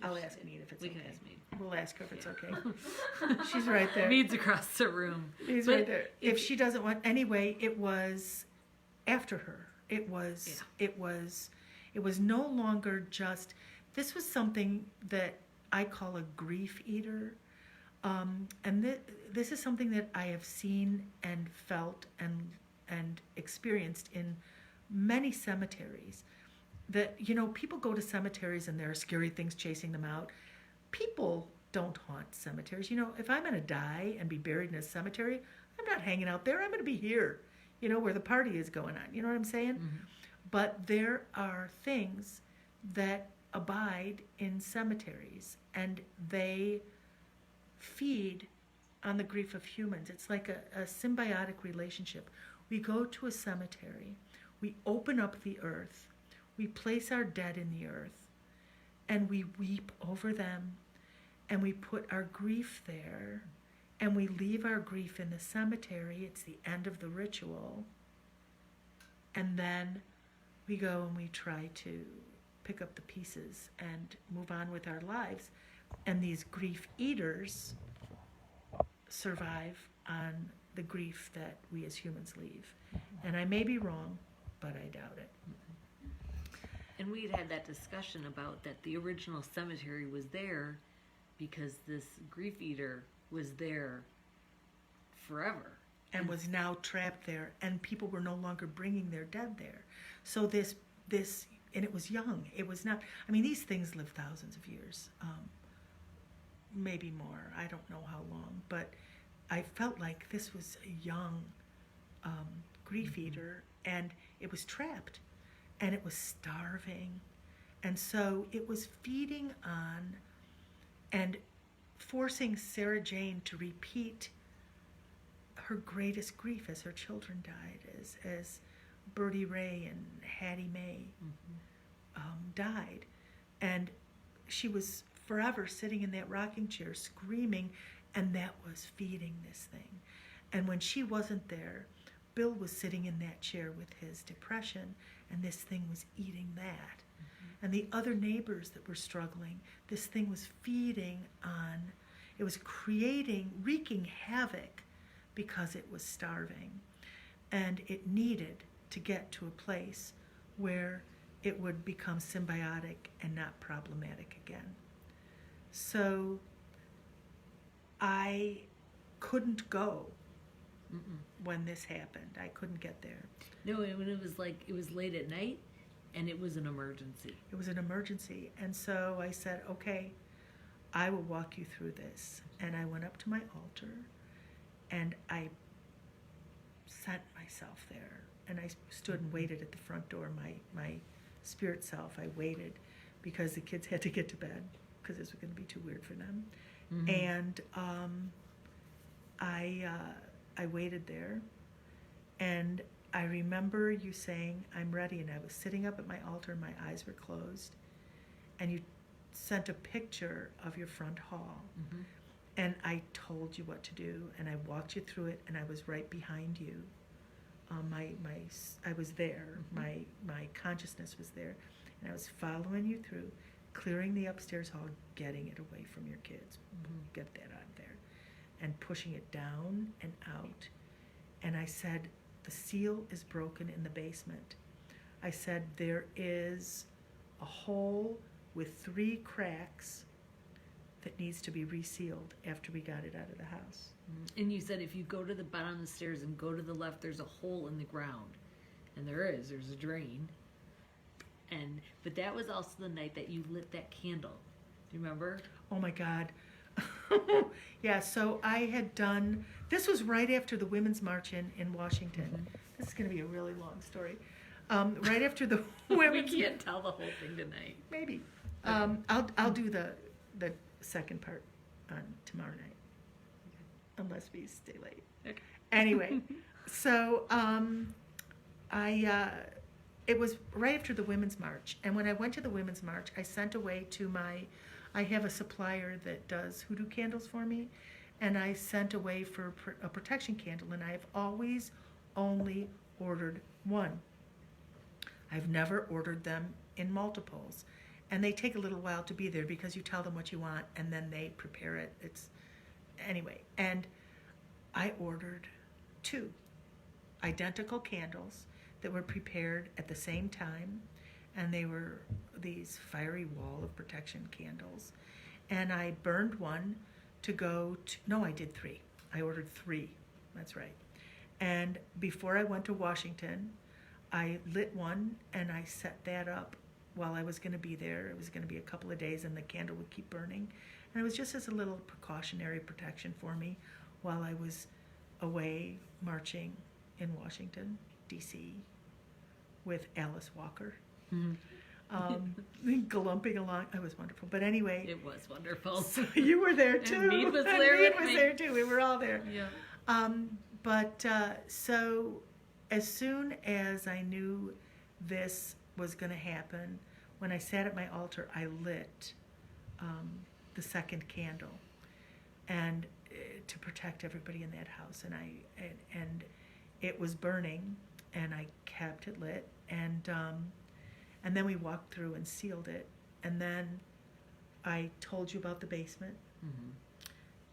I'll ask Mead if it's okay. We can ask Mead. We'll ask her if it's okay. She's right there. Mead's across the room. Mead's right there. If she doesn't want, anyway, it was after her. It was no longer just, this was something that I call a grief eater. And this is something that I have seen and felt and experienced in many cemeteries. That, you know, people go to cemeteries and there are scary things chasing them out. People don't haunt cemeteries. You know, if I'm going to die and be buried in a cemetery, I'm not hanging out there. I'm going to be here, you know, where the party is going on. You know what I'm saying? Mm-hmm. But there are things that abide in cemeteries, and they feed on the grief of humans. It's like a symbiotic relationship. We go to a cemetery, we open up the earth, we place our dead in the earth, and we weep over them, and we put our grief there, and we leave our grief in the cemetery. It's the end of the ritual. And then we go and we try to pick up the pieces and move on with our lives. And these grief eaters survive on the grief that we as humans leave. Mm-hmm. And I may be wrong, but I doubt it. And we had that discussion about that the original cemetery was there because this grief eater was there forever. And was now trapped there, and people were no longer bringing their dead there. So this, and it was young. It was not, I mean, these things live thousands of years, maybe more. I don't know how long, but I felt like this was a young grief eater, and it was trapped. And it was starving. And so it was feeding on and forcing Sarah Jane to repeat her greatest grief as her children died, as Bertie Ray and Hattie Mae died. And she was forever sitting in that rocking chair screaming, and that was feeding this thing. And when she wasn't there, Bill was sitting in that chair with his depression, and this thing was eating that. Mm-hmm. And the other neighbors that were struggling, this thing was feeding on, it was wreaking havoc because it was starving. And it needed to get to a place where it would become symbiotic and not problematic again. So I couldn't go when this happened. I couldn't get there. No, and it was late at night, and it was an emergency. It was an emergency. And so I said, okay, I will walk you through this. And I went up to my altar, and I sent myself there. And I stood and waited at the front door. My spirit self, I waited because the kids had to get to bed because this was going to be too weird for them. Mm-hmm. And I waited there, and I remember you saying, I'm ready, and I was sitting up at my altar, and my eyes were closed, and you sent a picture of your front hall, and I told you what to do, and I walked you through it, and I was right behind you. I was there, my consciousness was there, and I was following you through, clearing the upstairs hall, getting it away from your kids, get that out of there, and pushing it down and out. And I said, the seal is broken in the basement. I said, there is a hole with 3 cracks that needs to be resealed after we got it out of the house. And you said if you go to the bottom of the stairs and go to the left, there's a hole in the ground. And there's a drain. But that was also the night that you lit that candle. Do you remember? Oh my God. Yeah, so I had done, this was right after the Women's March in Washington. This is going to be a really long story. Right after the We can't tell the whole thing tonight. Maybe. I'll do the second part on tomorrow night, unless we stay late. Okay. Anyway, so it was right after the Women's March, and when I went to the Women's March, I sent away to I have a supplier that does hoodoo candles for me, and I sent away for a protection candle, and I've always only ordered one. I've never ordered them in multiples, and they take a little while to be there because you tell them what you want, and then they prepare it. Anyway, and I ordered 2 identical candles that were prepared at the same time, and they were these fiery wall of protection candles. And I burned one to go to, no, I did 3. I ordered 3, that's right. And before I went to Washington, I lit one and I set that up while I was going to be there. It was going to be a couple of days and the candle would keep burning. And it was just as a little precautionary protection for me while I was away marching in Washington, D.C. with Alice Walker. Glumping along. It was wonderful. But anyway. It was wonderful. So you were there too. And Mead was there Mead with was me. there too. We were all there. Yeah. So as soon as I knew this was going to happen, when I sat at my altar, I lit the second candle, and to protect everybody in that house. And it was burning, and I kept it lit, and then we walked through and sealed it, and then I told you about the basement. Mm-hmm.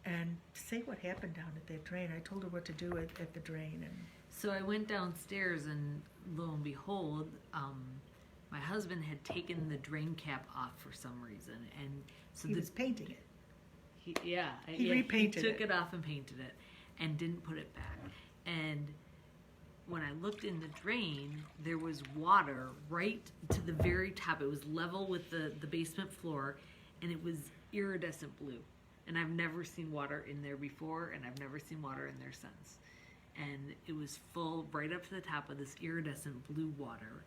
And say what happened down at that drain. I told her what to do at the drain. And So I went downstairs, and lo and behold, my husband had taken the drain cap off for some reason, and so he was painting it. He repainted He took it. it off and painted it, and didn't put it back. And when I looked in the drain, there was water right to the very top. It was level with the basement floor, and it was iridescent blue. And I've never seen water in there before, and I've never seen water in there since. And it was full right up to the top of this iridescent blue water.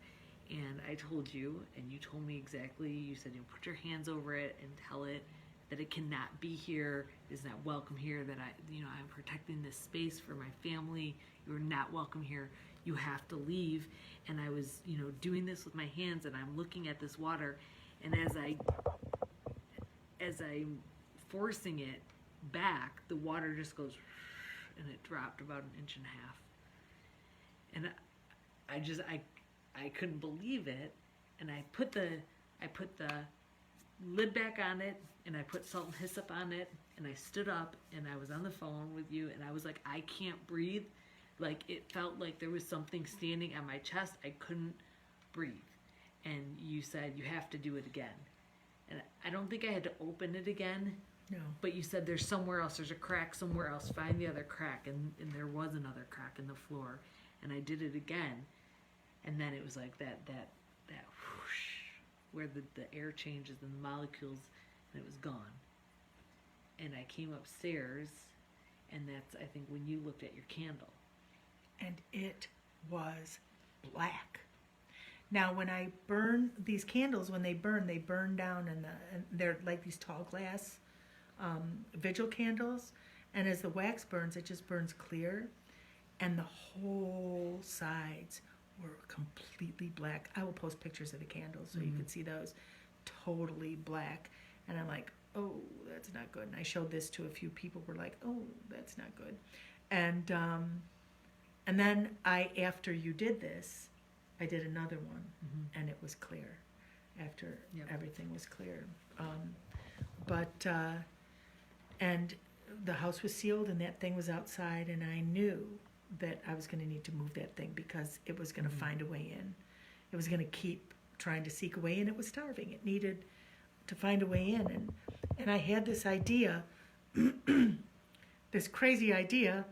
And I told you, and you told me exactly, you said, put your hands over it and tell it that it cannot be here, is not welcome here, that I'm protecting this space for my family. You're not welcome here. You have to leave. And I was, doing this with my hands, and I'm looking at this water, and as I'm forcing it back, the water just goes, and it dropped about 1.5 inches. And I couldn't believe it, and I put the lid back on it, and I put salt and hyssop on it, and I stood up, and I was on the phone with you, and I was like, I can't breathe. Like, it felt like there was something standing on my chest. I couldn't breathe. And you said, you have to do it again. And I don't think I had to open it again. No. But you said there's somewhere else, there's a crack somewhere else, find the other crack, and there was another crack in the floor, and I did it again, and then it was like that whoosh, where the air changes and the molecules, and it was gone. And I came upstairs, and that's, I think, when you looked at your candle. And it was black. Now, when I burn these candles, when they burn down, and they're like these tall glass vigil candles, and as the wax burns, it just burns clear, and the whole sides were completely black. I will post pictures of the candles so you can see those. Totally black. And I'm like, oh, that's not good. And I showed this to a few people, were like, oh, that's not good. And then after you did this, I did another one, and it was clear after everything was clear. And the house was sealed, and that thing was outside, and I knew that I was going to need to move that thing because it was going to find a way in. It was going to keep trying to seek a way in. It was starving. It needed to find a way in. And I had this idea, this crazy idea,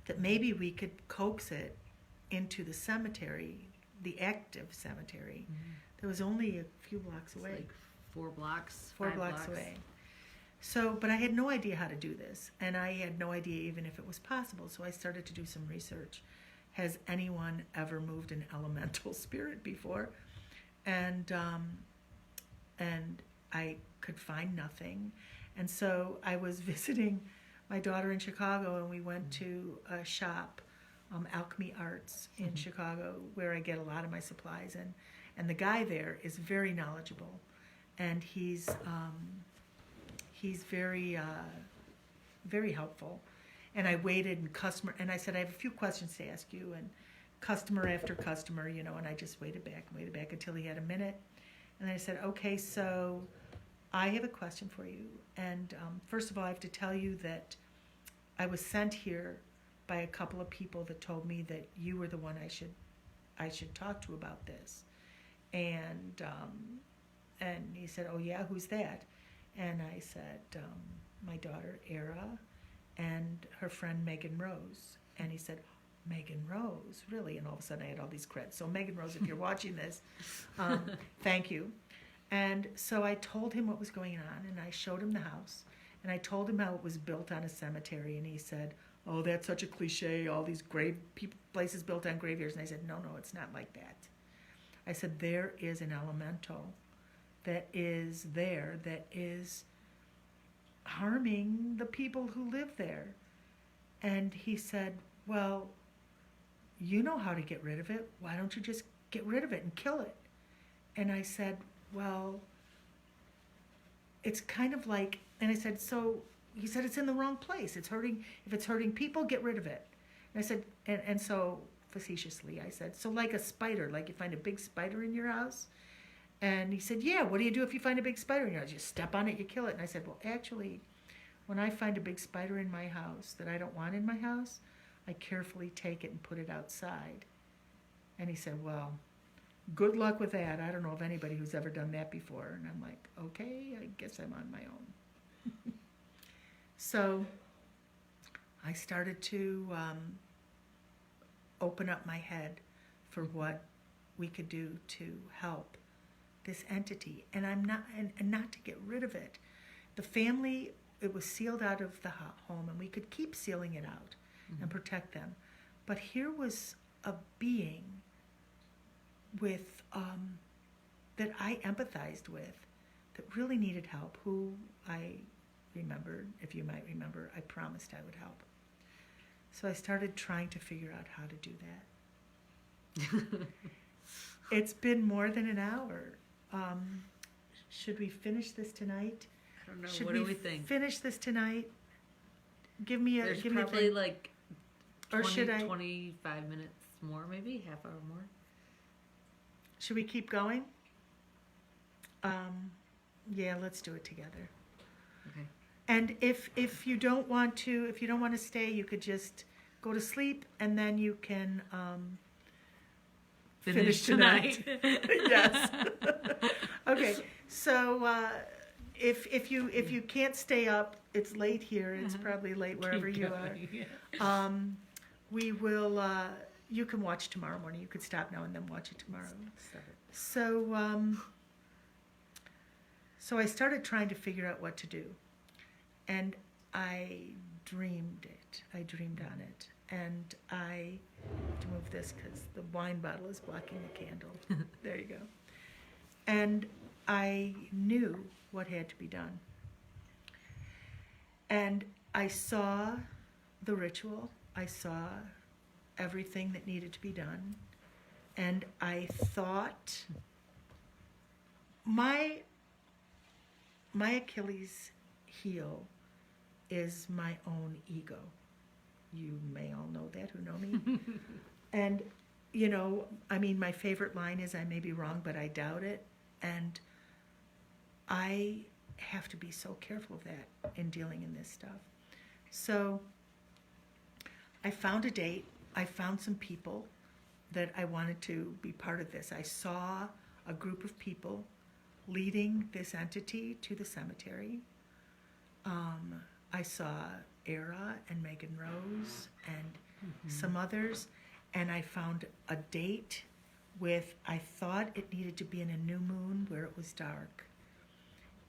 that maybe we could coax it into the cemetery, the active cemetery, that was only a few blocks away. Like 4 blocks, 4 5 blocks away. So, but I had no idea how to do this, and I had no idea even if it was possible, so I started to do some research. Has anyone ever moved an elemental spirit before? And and I could find nothing. And so I was visiting my daughter in Chicago, and we went to a shop, Alchemy Arts in Chicago, where I get a lot of my supplies. And the guy there is very knowledgeable, and he's very very helpful. And I waited, and I said, I have a few questions to ask you, and customer after customer, and I just waited back until he had a minute. And I said, okay, so I have a question for you. And first of all, I have to tell you that I was sent here by a couple of people that told me that you were the one I should talk to about this. And he said, oh yeah, who's that? And I said, my daughter, Era, and her friend, Megan Rose. And he said, Megan Rose, really? And all of a sudden I had all these creds. So Megan Rose, if you're watching this, thank you. And so I told him what was going on, and I showed him the house, and I told him how it was built on a cemetery, and he said, oh, that's such a cliche, all these places built on graveyards. And I said, no, it's not like that. I said, there is an elemental that is there that is harming the people who live there. And he said, well, you know how to get rid of it. Why don't you just get rid of it and kill it? And I said, well, it's kind of like, and I said, so, he said, it's in the wrong place. If it's hurting people, get rid of it. And I said, and so facetiously, I said, so like a spider, like you find a big spider in your house? And he said, yeah, what do you do if you find a big spider in your house? You step on it, you kill it. And I said, well, actually, when I find a big spider in my house that I don't want in my house, I carefully take it and put it outside. And he said, well, good luck with that. I don't know of anybody who's ever done that before. And I'm like, okay, I guess I'm on my own. So I started to open up my head for what we could do to help this entity. And I'm not, and not to get rid of it. The family, it was sealed out of the home, and we could keep sealing it out and protect them. But here was a being with that I empathized with, that really needed help, who I remembered, if you might remember, I promised I would help. So I started trying to figure out how to do that. It's been more than an hour. Should we finish this tonight? I don't know. Should What do we think? Finish this tonight? Give me a. There's give me probably a like 20, or should I? 25 minutes more, maybe half hour more. Should we keep going? Yeah, let's do it together. Okay. And if you don't want to stay, you could just go to sleep, and then you can finish tonight. Yes. Okay. So if you can't stay up, it's late here. It's probably late wherever you are. We will. You can watch tomorrow morning. You could stop now and then watch it tomorrow. So I started trying to figure out what to do, and I dreamed it. I dreamed on it, and I have to move this because the wine bottle is blocking the candle. There you go. And I knew what had to be done, and I saw the ritual. I saw everything that needed to be done, and I thought my Achilles heel is my own ego. You may all know that who know me. And, my favorite line is, I may be wrong, but I doubt it. And I have to be so careful of that in dealing in this stuff. So I found a date. I found some people that I wanted to be part of this. I saw a group of people leading this entity to the cemetery. I saw Era and Megan Rose and some others, and I found a date with, I thought it needed to be in a new moon where it was dark.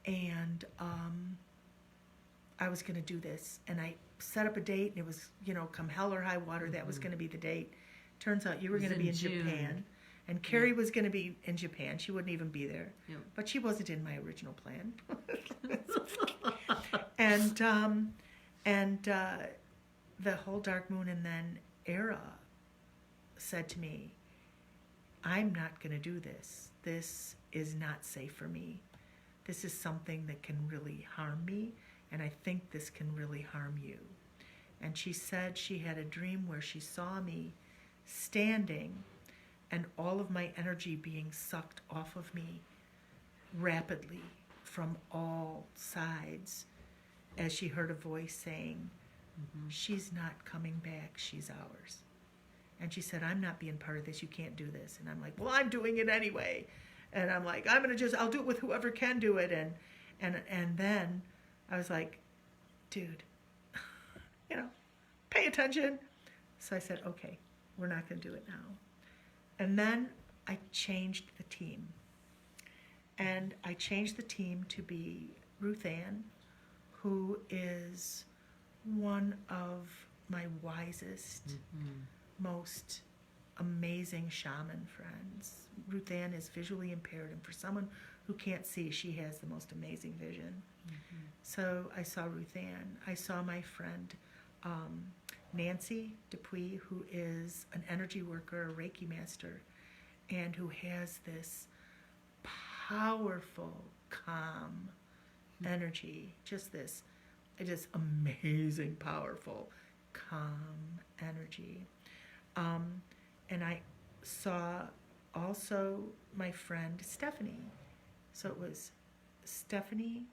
And I was going to do this, and I set up a date, and it was, come hell or high water, that was going to be the date. Turns out you were going to be in Japan, And Carrie was going to be in Japan. She wouldn't even be there. Yep. But she wasn't in my original plan. and the whole dark moon and then Era said to me, I'm not going to do this. This is not safe for me. This is something that can really harm me, and I think this can really harm you. And she said she had a dream where she saw me standing and all of my energy being sucked off of me rapidly from all sides as she heard a voice saying, she's not coming back, she's ours. And she said, I'm not being part of this, you can't do this. And I'm like, well, I'm doing it anyway. And I'm like, I'll do it with whoever can do it. And then I was like, dude, pay attention. So I said, okay, we're not going to do it now. And then I changed the team. And I changed the team to be Ruth Ann, who is one of my wisest, most amazing shaman friends. Ruth Ann is visually impaired, and for someone who can't see, she has the most amazing vision. So I saw Ruth Ann. I saw my friend Nancy Dupuis, who is an energy worker, a Reiki master, and who has this powerful, calm energy. Just this, it is amazing, powerful, calm energy. And I saw also my friend Stephanie. So it was Stephanie,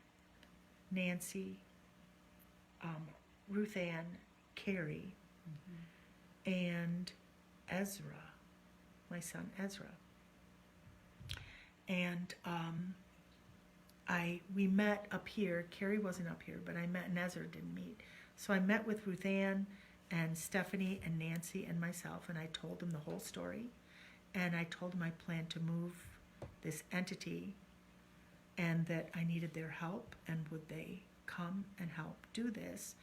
Nancy, Ruth Ann, Carrie, and Ezra, my son Ezra. And we met up here. Carrie wasn't up here, but I met, and Ezra didn't meet. So I met with Ruth Ann and Stephanie and Nancy and myself, and I told them the whole story. And I told them I planned to move this entity and that I needed their help, and would they come and help do this.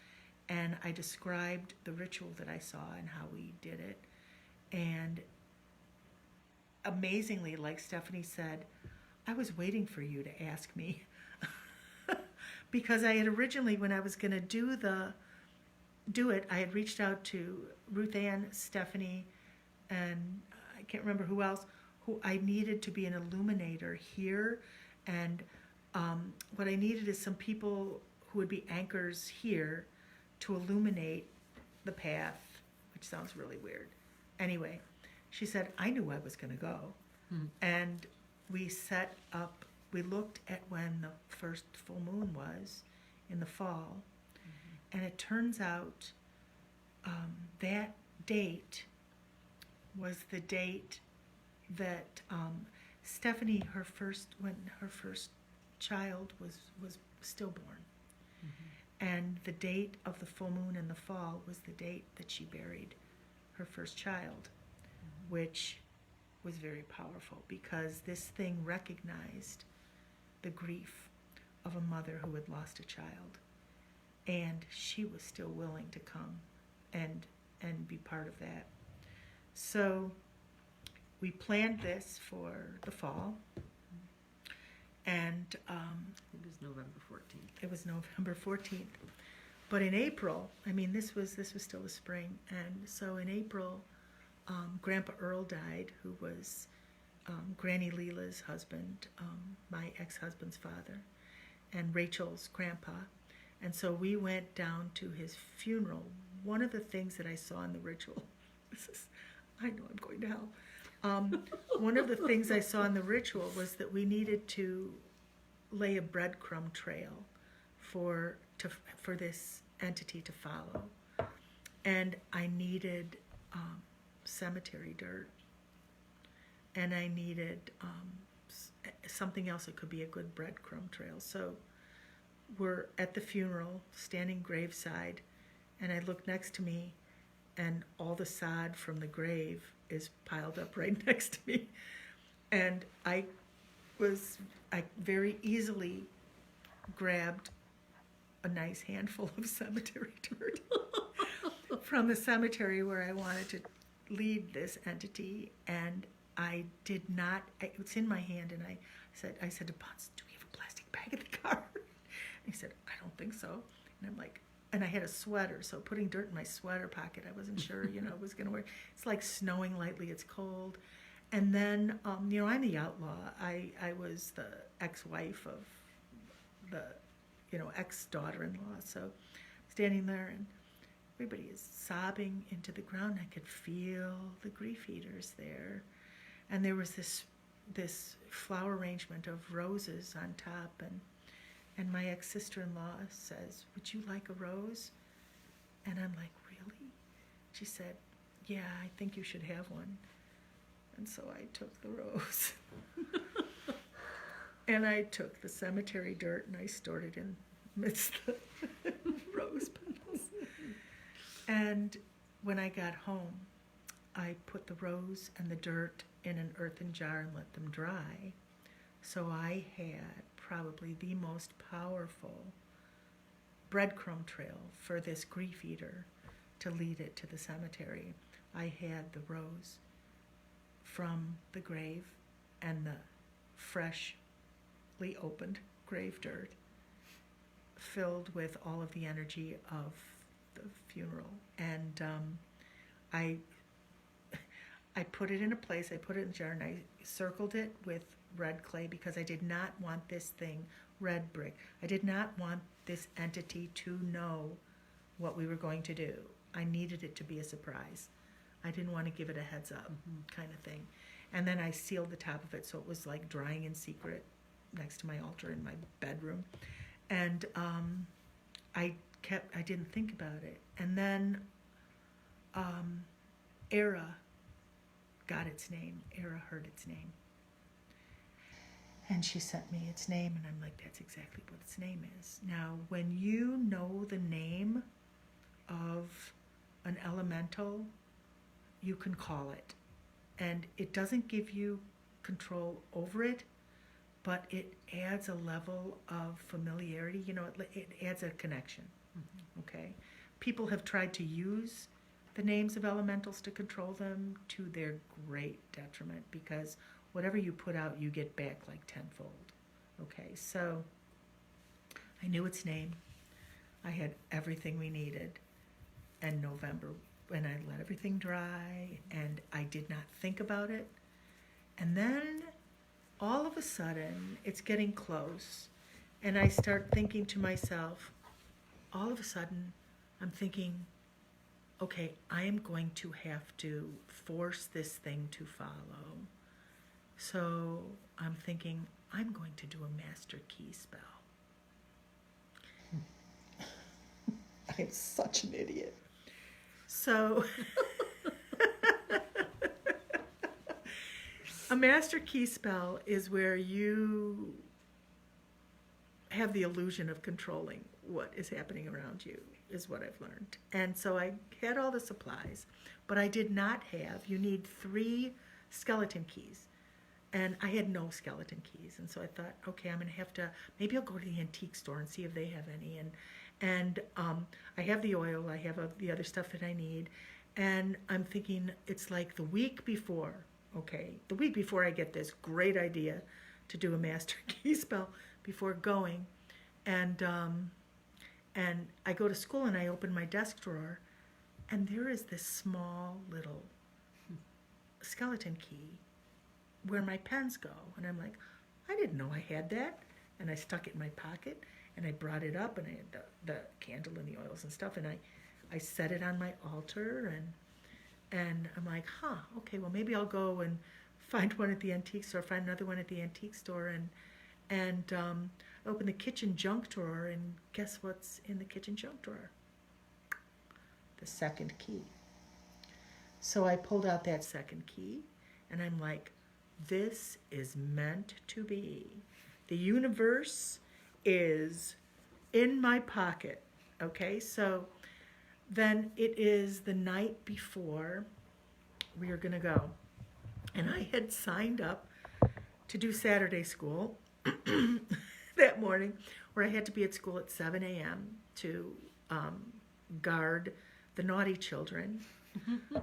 And I described the ritual that I saw and how we did it. And amazingly, like Stephanie said, I was waiting for you to ask me. Because I had originally, when I was going to do it, I had reached out to Ruth Ann, Stephanie, and I can't remember who else, who I needed to be an illuminator here. And what I needed is some people who would be anchors here to illuminate the path, which sounds really weird. Anyway, she said, I knew I was going to go. And we set up, we looked at when the first full moon was in the fall. And it turns out that date was the date that Stephanie, when her first child was stillborn. And the date of the full moon in the fall was the date that she buried her first child, which was very powerful because this thing recognized the grief of a mother who had lost a child. And she was still willing to come and be part of that. So we planned this for the fall. And it was November 14th. It was November 14th. But in April, this was still the spring. And so in April, Grandpa Earl died, who was Granny Leela's husband, my ex-husband's father, and Rachel's grandpa. And so we went down to his funeral. One of the things that I saw in the ritual, I know I'm going to hell. One of the things I saw in the ritual was that we needed to lay a breadcrumb trail for this entity to follow. And I needed cemetery dirt. And I needed something else that could be a good breadcrumb trail. So we're at the funeral, standing graveside, and I look next to me, and all the sod from the grave is piled up right next to me. And I very easily grabbed a nice handful of cemetery dirt from the cemetery where I wanted to lead this entity, and I did not, it's in my hand, and I said to Bunce, do we have a plastic bag in the car? And he said, I don't think so. And I'm like, and I had a sweater, so putting dirt in my sweater pocket, I wasn't sure, it was going to work. It's like snowing lightly, it's cold. And then, I'm the outlaw. I was the ex-wife of the, ex-daughter-in-law. So standing there, and everybody is sobbing into the ground. I could feel the grief eaters there. And there was this flower arrangement of roses on top. And my ex-sister-in-law says, would you like a rose? And I'm like, really? She said, yeah, I think you should have one. And so I took the rose. And I took the cemetery dirt and I stored it in amidst the rose petals. And when I got home, I put the rose and the dirt in an earthen jar and let them dry. So I had probably the most powerful breadcrumb trail for this grief eater to lead it to the cemetery. I had the rose from the grave and the freshly opened grave dirt filled with all of the energy of the funeral. And I put it in a place, I put it in a jar, and I circled it with red clay because I did not want this thing, red brick, I did not want this entity to know what we were going to do. I needed it to be a surprise. I didn't want to give it a heads up kind of thing. And then I sealed the top of it so it was like drying in secret next to my altar in my bedroom. And I didn't think about it. And then Era got its name. Era heard its name. And she sent me its name, and I'm like, that's exactly what its name is. Now, when you know the name of an elemental, you can call it. And it doesn't give you control over it, but it adds a level of familiarity. It adds a connection, okay? People have tried to use the names of elementals to control them to their great detriment, because whatever you put out, you get back like tenfold. Okay, so I knew its name. I had everything we needed. And November, when I let everything dry, and I did not think about it. And then all of a sudden, it's getting close. And I start thinking to myself, all of a sudden, I'm thinking, okay, I am going to have to force this thing to follow. So I'm thinking, I'm going to do a master key spell. I'm such an idiot. So a master key spell is where you have the illusion of controlling what is happening around you, is what I've learned. And so I had all the supplies, but I did not have, you need 3 skeleton keys. And I had no skeleton keys. And so I thought, okay, I'm going to have to, maybe I'll go to the antique store and see if they have any. And I have the oil, I have the other stuff that I need. And I'm thinking, it's like the week before, okay, the week before I get this great idea to do a master key spell before going. And I go to school and I open my desk drawer, and there is this small little skeleton key where my pens go. And I'm like, I didn't know I had that. And I stuck it in my pocket, and I brought it up, and I had the candle and the oils and stuff, and I set it on my altar, and I'm like, okay, well, maybe I'll go and find one at the antique store, find another one at the antique store, and open the kitchen junk drawer, and guess what's in the kitchen junk drawer? The second key. So I pulled out that second key, and I'm like, this is meant to be. The universe is in my pocket, okay? So then it is the night before we are going to go. And I had signed up to do Saturday school that morning, where I had to be at school at 7 a.m. to guard the naughty children,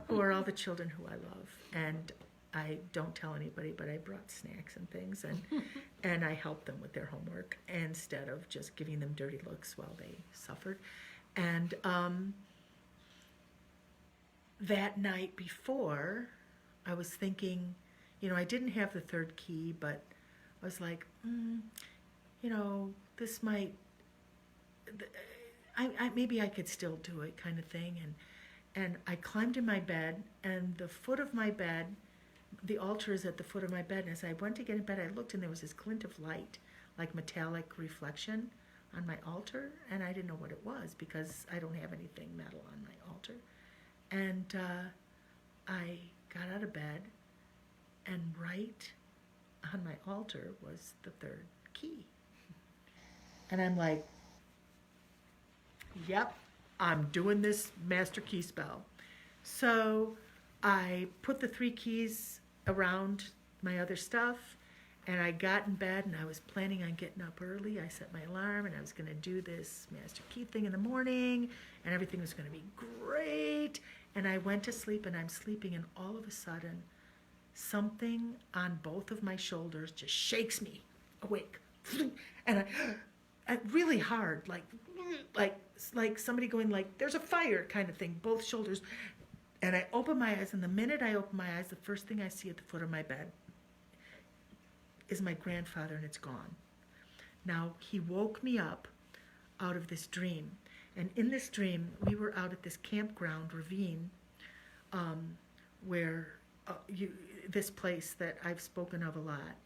who are all the children who I love. And I don't tell anybody, but I brought snacks and things, and I helped them with their homework instead of just giving them dirty looks while they suffered. And that night before, I was thinking, I didn't have the third key, but I was like, this might, maybe I could still do it, kind of thing. And I climbed in my bed, and the foot of my bed, the altar is at the foot of my bed. And as I went to get in bed, I looked, and there was this glint of light, like metallic reflection on my altar. And I didn't know what it was because I don't have anything metal on my altar. And I got out of bed, and right on my altar was the third key. And I'm like, yep, I'm doing this master key spell. So I put the 3 keys around my other stuff, and I got in bed, and I was planning on getting up early. I set my alarm, and I was going to do this master key thing in the morning, and everything was going to be great. And I went to sleep, and I'm sleeping, and all of a sudden, something on both of my shoulders just shakes me awake. And I really hard, like somebody going like, there's a fire kind of thing, both shoulders. And I open my eyes, and the minute I open my eyes, the first thing I see at the foot of my bed is my grandfather, and it's gone. Now, he woke me up out of this dream. And in this dream, we were out at this campground ravine where this place that I've spoken of a lot.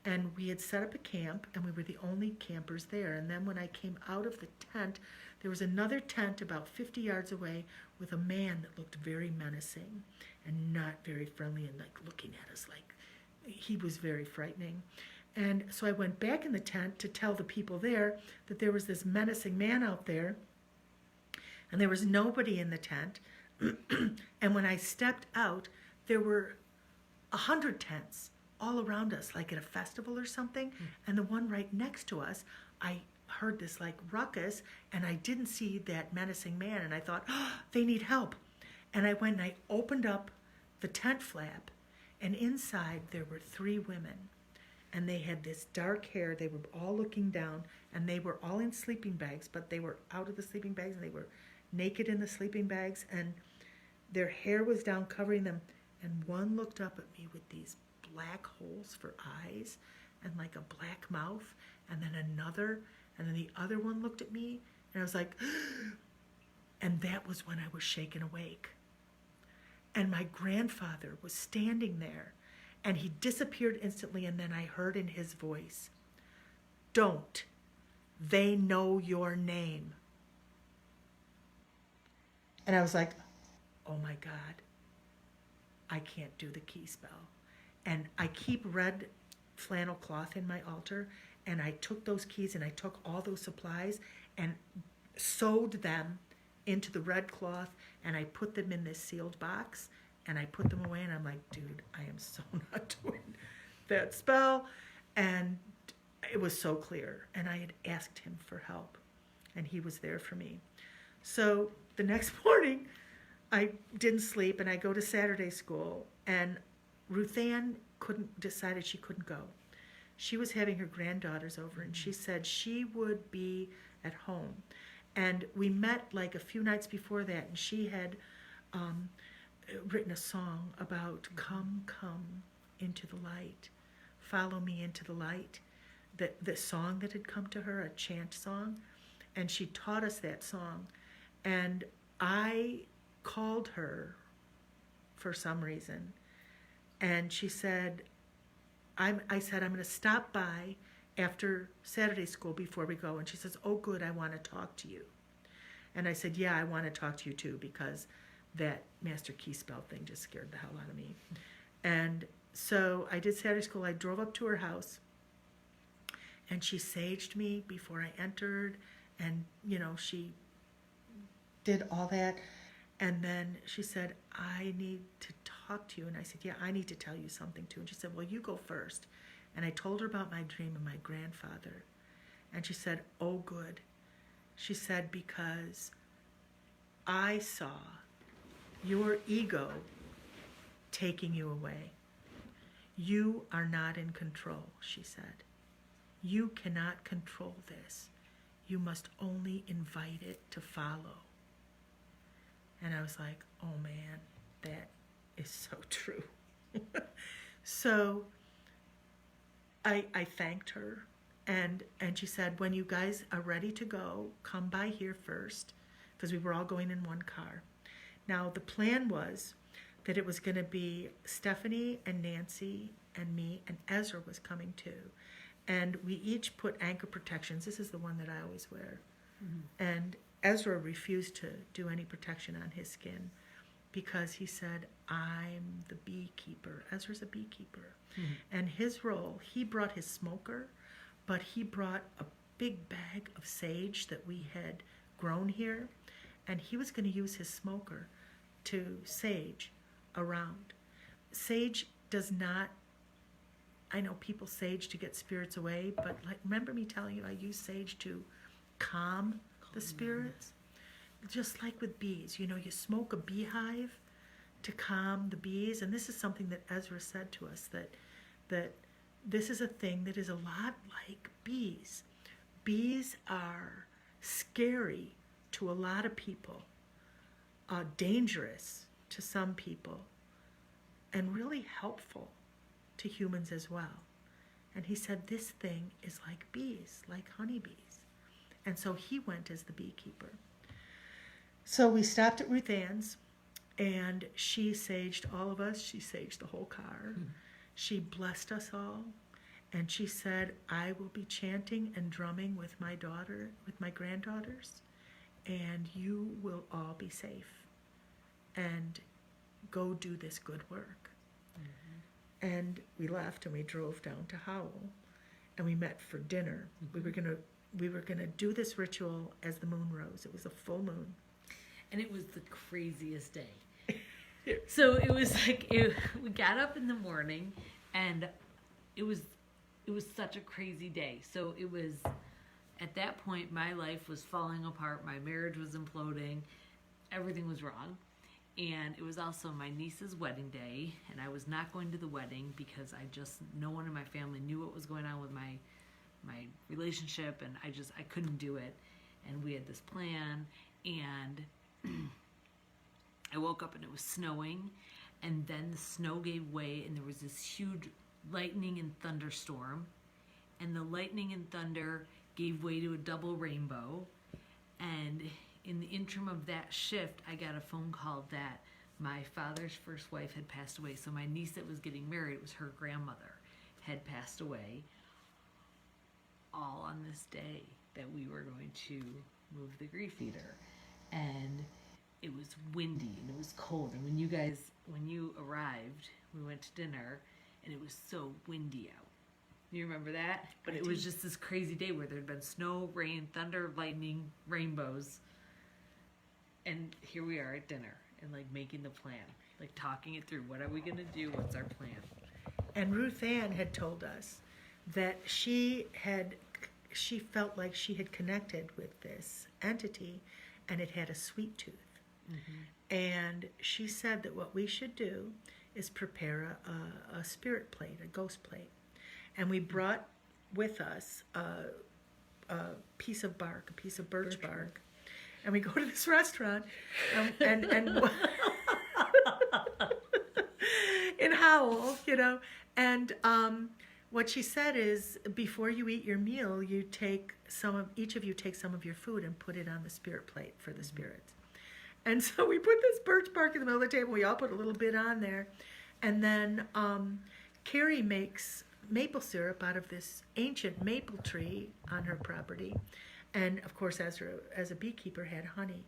And we had set up a camp, and we were the only campers there. And then when I came out of the tent, there was another tent about 50 yards away with a man that looked very menacing and not very friendly, and like looking at us like he was very frightening. And so I went back in the tent to tell the people there that there was this menacing man out there, and there was nobody in the tent. And when I stepped out, there were 100 tents all around us, like at a festival or something. And the one right next to us, I heard this like ruckus, and I didn't see that menacing man, and I thought, oh, they need help. And I went and I opened up the tent flap, and inside there were 3 women, and they had this dark hair. They were all looking down, and they were all in sleeping bags, but they were out of the sleeping bags, and they were naked in the sleeping bags, and their hair was down covering them. And one looked up at me with these black holes for eyes and like a black mouth, and then another, and then the other one looked at me, and I was like, and that was when I was shaken awake. And my grandfather was standing there, and he disappeared instantly, and then I heard in his voice, "Don't. They know your name." And I was like, oh my God, I can't do the key spell. And I keep red flannel cloth in my altar, and I took those keys and I took all those supplies and sewed them into the red cloth, and I put them in this sealed box, and I put them away, and I'm like, dude, I am so not doing that spell. And it was so clear, and I had asked him for help, and he was there for me. So the next morning, I didn't sleep, and I go to Saturday school, and Ruth Ann decided she couldn't go. She was having her granddaughters over, and she said she would be at home. And we met like a few nights before that, and she had written a song about come into the light, follow me into the light, the song that had come to her, a chant song, and she taught us that song. And I called her for some reason, and she said, I said, I'm going to stop by after Saturday school before we go. And she says, oh, good, I want to talk to you. And I said, yeah, I want to talk to you too, because that master key spell thing just scared the hell out of me. And so I did Saturday school. I drove up to her house, and she saged me before I entered, and, she did all that. And then she said, I need to talk to you. And I said, yeah, I need to tell you something too. And she said, well, you go first. And I told her about my dream of my grandfather. And she said, oh, good. She said, because I saw your ego taking you away. You are not in control, she said. You cannot control this. You must only invite it to follow. And I was like, oh man, that is so true. So I thanked her, and she said, when you guys are ready to go, come by here first, because we were all going in one car. Now the plan was that it was going to be Stephanie and Nancy and me, and Ezra was coming too. And we each put anchor protections. This is the one that I always wear. Mm-hmm. And Ezra refused to do any protection on his skin because he said, I'm the beekeeper. Ezra's a beekeeper. Mm-hmm. And his role, he brought his smoker, but he brought a big bag of sage that we had grown here, and he was going to use his smoker to sage around. Sage does not, I know people sage to get spirits away, but like, remember me telling you I use sage to calm the spirits? Just like with bees, you know, you smoke a beehive to calm the bees, and this is something that Ezra said to us, that this is a thing that is a lot like bees. Bees are scary to a lot of people, dangerous to some people, and really helpful to humans as well. And he said this thing is like bees, like honeybees. And so he went as the beekeeper. So we stopped at Ruth Ann's, and she saged all of us. She saged the whole car. Mm. She blessed us all. And she said, I will be chanting and drumming with my daughter, with my granddaughters, and you will all be safe and go do this good work. Mm-hmm. And we left and we drove down to Howell, and we met for dinner. Mm-hmm. We were gonna do this ritual as the moon rose. It was a full moon. And it was the craziest day. So it was like, we got up in the morning, and it was such a crazy day. So it was, at that point, my life was falling apart. My marriage was imploding. Everything was wrong. And it was also my niece's wedding day, and I was not going to the wedding because no one in my family knew what was going on with my relationship, and I couldn't do it. And we had this plan, and I woke up and it was snowing, and then the snow gave way, and there was this huge lightning and thunderstorm, and the lightning and thunder gave way to a double rainbow. And in the interim of that shift, I got a phone call that my father's first wife had passed away. So my niece that was getting married, it was her grandmother, had passed away, all on this day that we were going to move the grief eater. And it was windy and it was cold. And when you arrived, we went to dinner, and it was so windy out. You remember that? But it was just this crazy day where there'd been snow, rain, thunder, lightning, rainbows. And here we are at dinner and like making the plan, like talking it through. What are we going to do? What's our plan? And Ruth Ann had told us that she felt like she had connected with this entity, and it had a sweet tooth. Mm-hmm. And she said that what we should do is prepare a spirit plate, a ghost plate. And we brought with us a piece of bark, a piece of birch bark. And we go to this restaurant and in Howell, you know. And what she said is, before you eat your meal, each of you take some of your food and put it on the spirit plate for the spirits. And so we put this birch bark in the middle of the table. We all put a little bit on there. And then Carrie makes maple syrup out of this ancient maple tree on her property. And, of course, Ezra, as a beekeeper, had honey.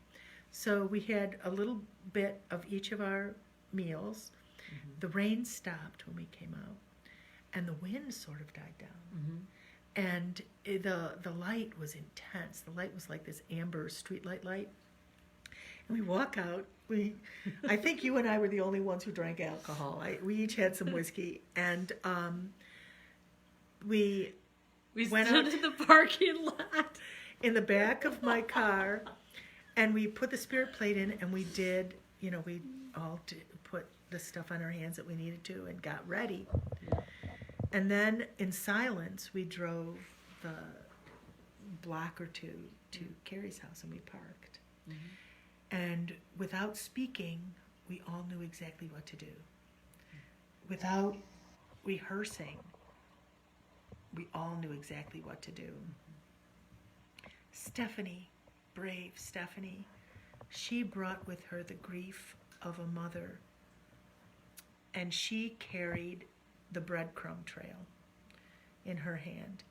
So we had a little bit of each of our meals. Mm-hmm. The rain stopped when we came out, and the wind sort of died down. Mm-hmm. And the light was intense. The light was like this amber streetlight light. And we walk out. I think you and I were the only ones who drank alcohol. We each had some whiskey, and we went stood out in the parking lot in the back of my car, and we put the spirit plate in, and we all put the stuff on our hands that we needed to and got ready. And then in silence, we drove the block or two to Carrie's house and we parked. And without speaking, we all knew exactly what to do. Without rehearsing, we all knew exactly what to do. Stephanie, brave Stephanie, she brought with her the grief of a mother, and she carried the breadcrumb trail in her hand,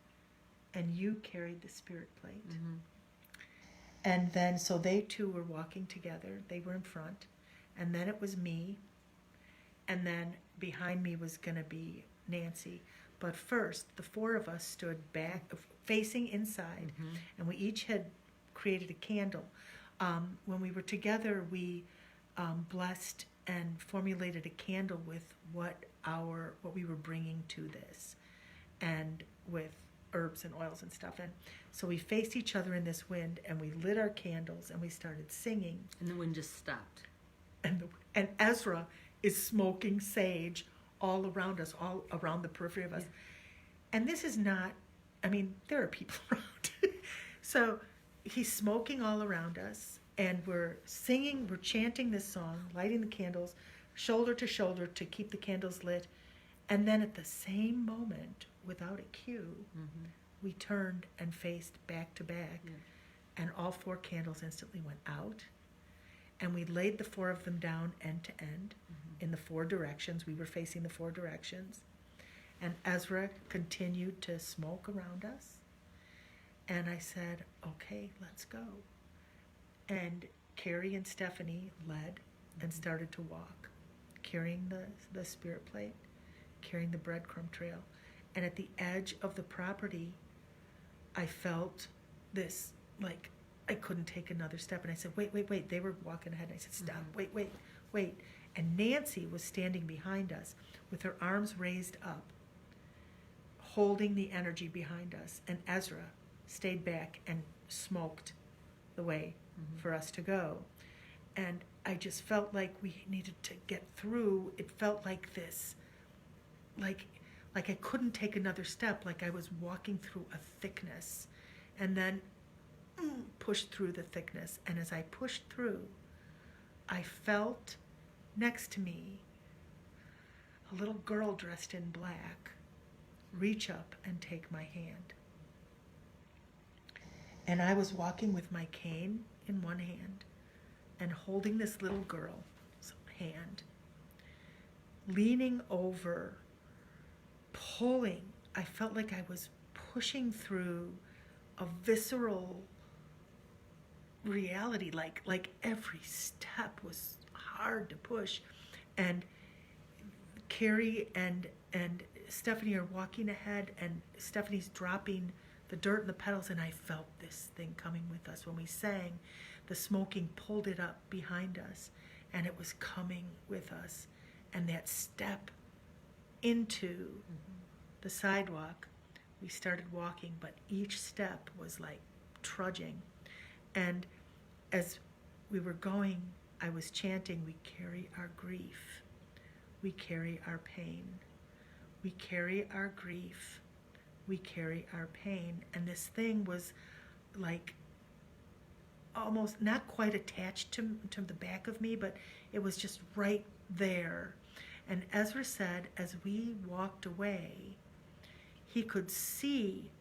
and you carried the spirit plate. And then, so they two were walking together. They were in front, and then it was me, and then behind me was going to be Nancy. But first, the four of us stood back, facing inside, and we each had created a candle. When we were together, we blessed and formulated a candle with what we were bringing to this, and with herbs and oils and stuff. And so we faced each other in this wind, and we lit our candles, and we started singing. And the wind just stopped. And Ezra is smoking sage all around us, all around the periphery of us. And this is not, I mean, there are people around. So he's smoking all around us, and we're singing, we're chanting this song, lighting the candles, shoulder to shoulder to keep the candles lit. And then at the same moment, without a cue, we turned and faced back to back. And all four candles instantly went out. And we laid the four of them down end to end in the four directions. We were facing the four directions. And Ezra continued to smoke around us. And I said, okay, let's go. And Carrie and Stephanie led and started to walk, carrying the spirit plate, carrying the breadcrumb trail. And at the edge of the property, I felt this, like, I couldn't take another step. And I said, wait. They were walking ahead. And I said, stop, wait. And Nancy was standing behind us with her arms raised up, holding the energy behind us. And Ezra stayed back and smoked the way for us to go. And I just felt like we needed to get through. It felt like this, like I couldn't take another step, like I was walking through a thickness. And then pushed through the thickness. And as I pushed through, I felt next to me a little girl dressed in black reach up and take my hand. And I was walking with my cane in one hand and holding this little girl's hand, leaning over, pulling. I felt like I was pushing through a visceral reality, like every step was hard to push. And Carrie and Stephanie are walking ahead, and Stephanie's dropping the dirt and the petals, and I felt this thing coming with us. When we sang, the smoking pulled it up behind us, and it was coming with us. And that step into the sidewalk, we started walking, but each step was like trudging. And as we were going, I was chanting, we carry our grief, we carry our pain, we carry our grief, we carry our pain. And this thing was like almost not quite attached to the back of me, but it was just right there. And Ezra said, as we walked away, he could see,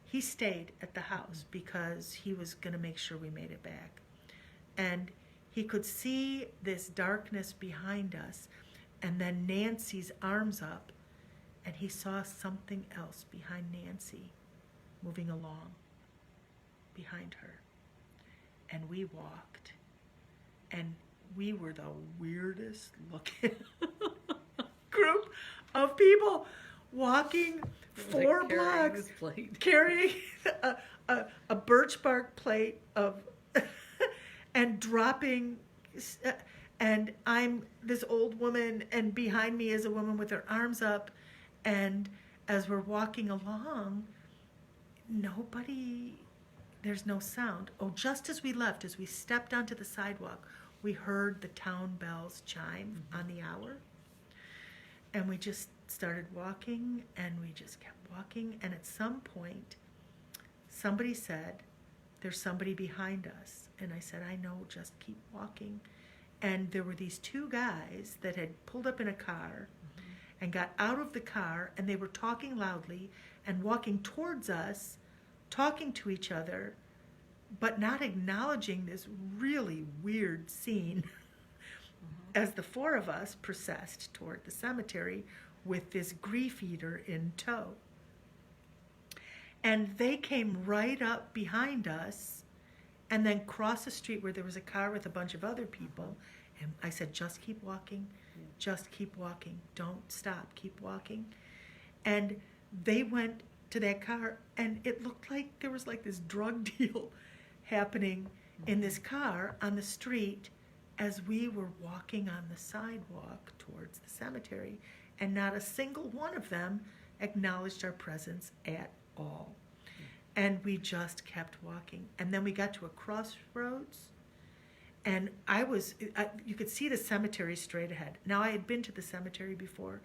he stayed at the house because he was going to make sure we made it back. And he could see this darkness behind us, and then Nancy's arms up, and he saw something else behind Nancy moving along behind her. And we walked, and we were the weirdest looking group of people walking 4 blocks, carrying a birch bark plate of and dropping, and I'm this old woman, and behind me is a woman with her arms up. And as we're walking along, there's no sound. Oh, just as we left, as we stepped onto the sidewalk, we heard the town bells chime on the hour. And we just started walking, and we just kept walking. And at some point, somebody said, "There's somebody behind us." And I said, "I know, just keep walking." And there were these two guys that had pulled up in a car and got out of the car, and they were talking loudly and walking towards us, talking to each other, but not acknowledging this really weird scene as the four of us processed toward the cemetery with this grief eater in tow. And they came right up behind us and then crossed the street where there was a car with a bunch of other people. And I said, "Just keep walking. Just keep walking. Don't stop. Keep walking." And they went to that car, and it looked like there was like this drug deal happening in this car on the street as we were walking on the sidewalk towards the cemetery. And not a single one of them acknowledged our presence at all. And we just kept walking. And then we got to a crossroads, and you could see the cemetery straight ahead. Now, I had been to the cemetery before,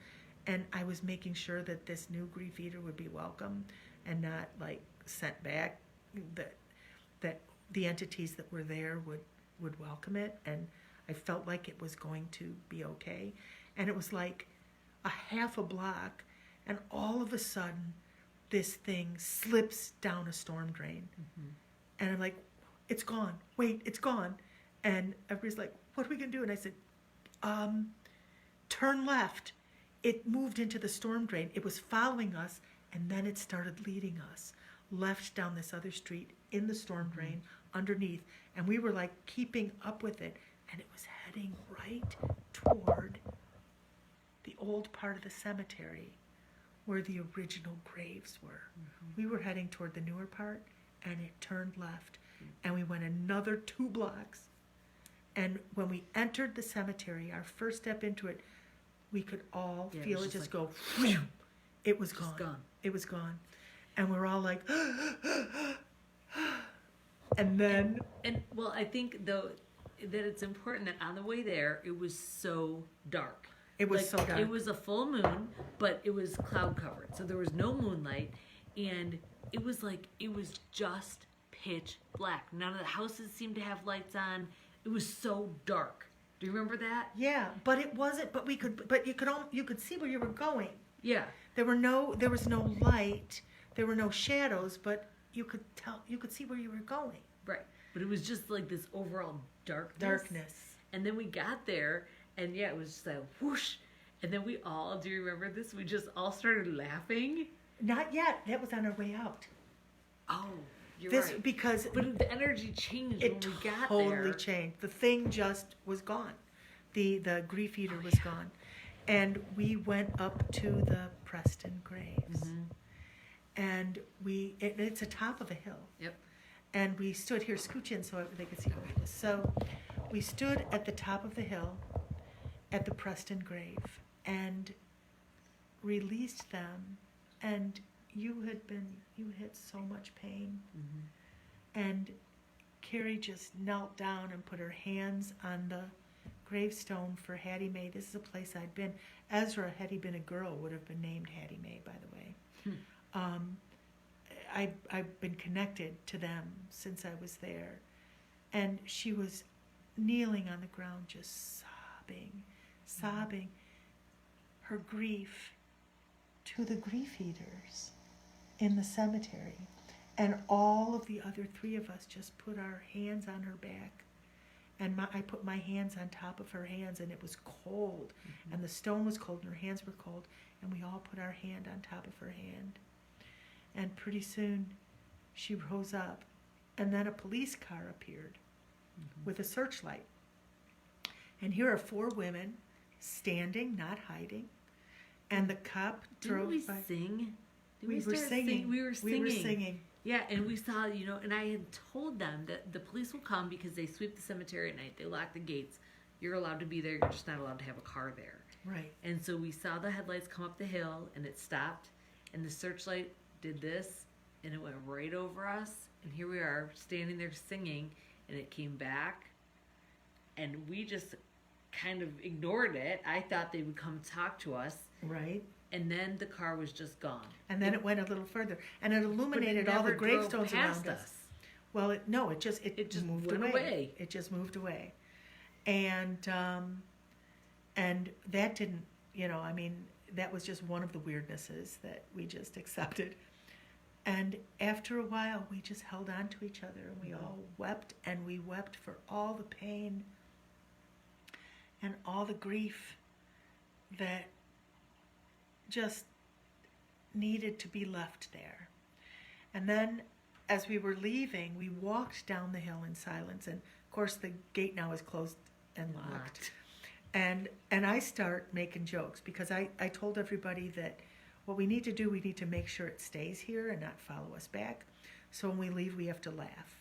and I was making sure that this new grief eater would be welcome and not like sent back, that the entities that were there would welcome it. And I felt like it was going to be okay. And it was like a half a block, and all of a sudden, this thing slips down a storm drain. And I'm like, "It's gone. Wait, it's gone." And everybody's like, "What are we going to do?" And I said, "Turn left." It moved into the storm drain. It was following us, and then it started leading us left down this other street in the storm drain underneath. And we were like keeping up with it, and it was heading right toward the old part of the cemetery where the original graves were. We were heading toward the newer part, and it turned left, and we went another 2 blocks. And when we entered the cemetery, our first step into it, we could all feel it just go, whew. It was gone. It was gone. And we're all like, and then... And well, I think, though, that it's important that on the way there, it was so dark. It was so dark. It was a full moon, but it was cloud covered. So there was no moonlight. And it was just pitch black. None of the houses seemed to have lights on. It was so dark. Do you remember that? Yeah, but it wasn't. But you could see where you were going. Yeah. There was no light. There were no shadows, but you could see where you were going. Right. But it was just like this overall darkness. And then we got there, and yeah, it was just like whoosh. And then do you remember this? We just all started laughing. Not yet. That was on our way out. Oh, you're right. But the energy changed when we got there. It totally changed. The thing just was gone. The grief eater was gone. And we went up to the Preston graves. And it's atop of a hill. Yep. And we stood here, scooch in so they could see where it is. So we stood at the top of the hill at the Preston grave and released them. And you had so much pain. And Carrie just knelt down and put her hands on the gravestone for Hattie Mae. This is a place I'd been. Ezra, had he been a girl, would have been named Hattie Mae, by the way. I've been connected to them since I was there. And she was kneeling on the ground, just sobbing her grief to the grief eaters in the cemetery. And all of the other 3 of us just put our hands on her back. And I put my hands on top of her hands, and it was cold. And the stone was cold, and her hands were cold. And we all put our hand on top of her hand. And pretty soon, she rose up. And then a police car appeared with a searchlight. And here are 4 women standing, not hiding. And the cop drove by. Didn't we sing? We were singing. We were singing. Yeah, and we saw, and I had told them that the police will come because they sweep the cemetery at night. They lock the gates. You're allowed to be there. You're just not allowed to have a car there. Right. And so we saw the headlights come up the hill, and it stopped, and the searchlight did this, and it went right over us. And here we are standing there singing, and it came back, and we just kind of ignored it. I thought they would come talk to us, Right. and then the car was just gone. And then it went a little further, and it But illuminated it all the never drove gravestones past around us. Well, it just It just moved went away. It just moved away, and that didn't, I mean, that was just one of the weirdnesses that we just accepted. And after a while, we just held on to each other, and we all wept, and we wept for all the pain and all the grief that just needed to be left there. And then as we were leaving, we walked down the hill in silence, and of course the gate now is closed and locked. And I start making jokes, because I told everybody that what we need to do, we need to make sure it stays here and not follow us back. So when we leave, we have to laugh.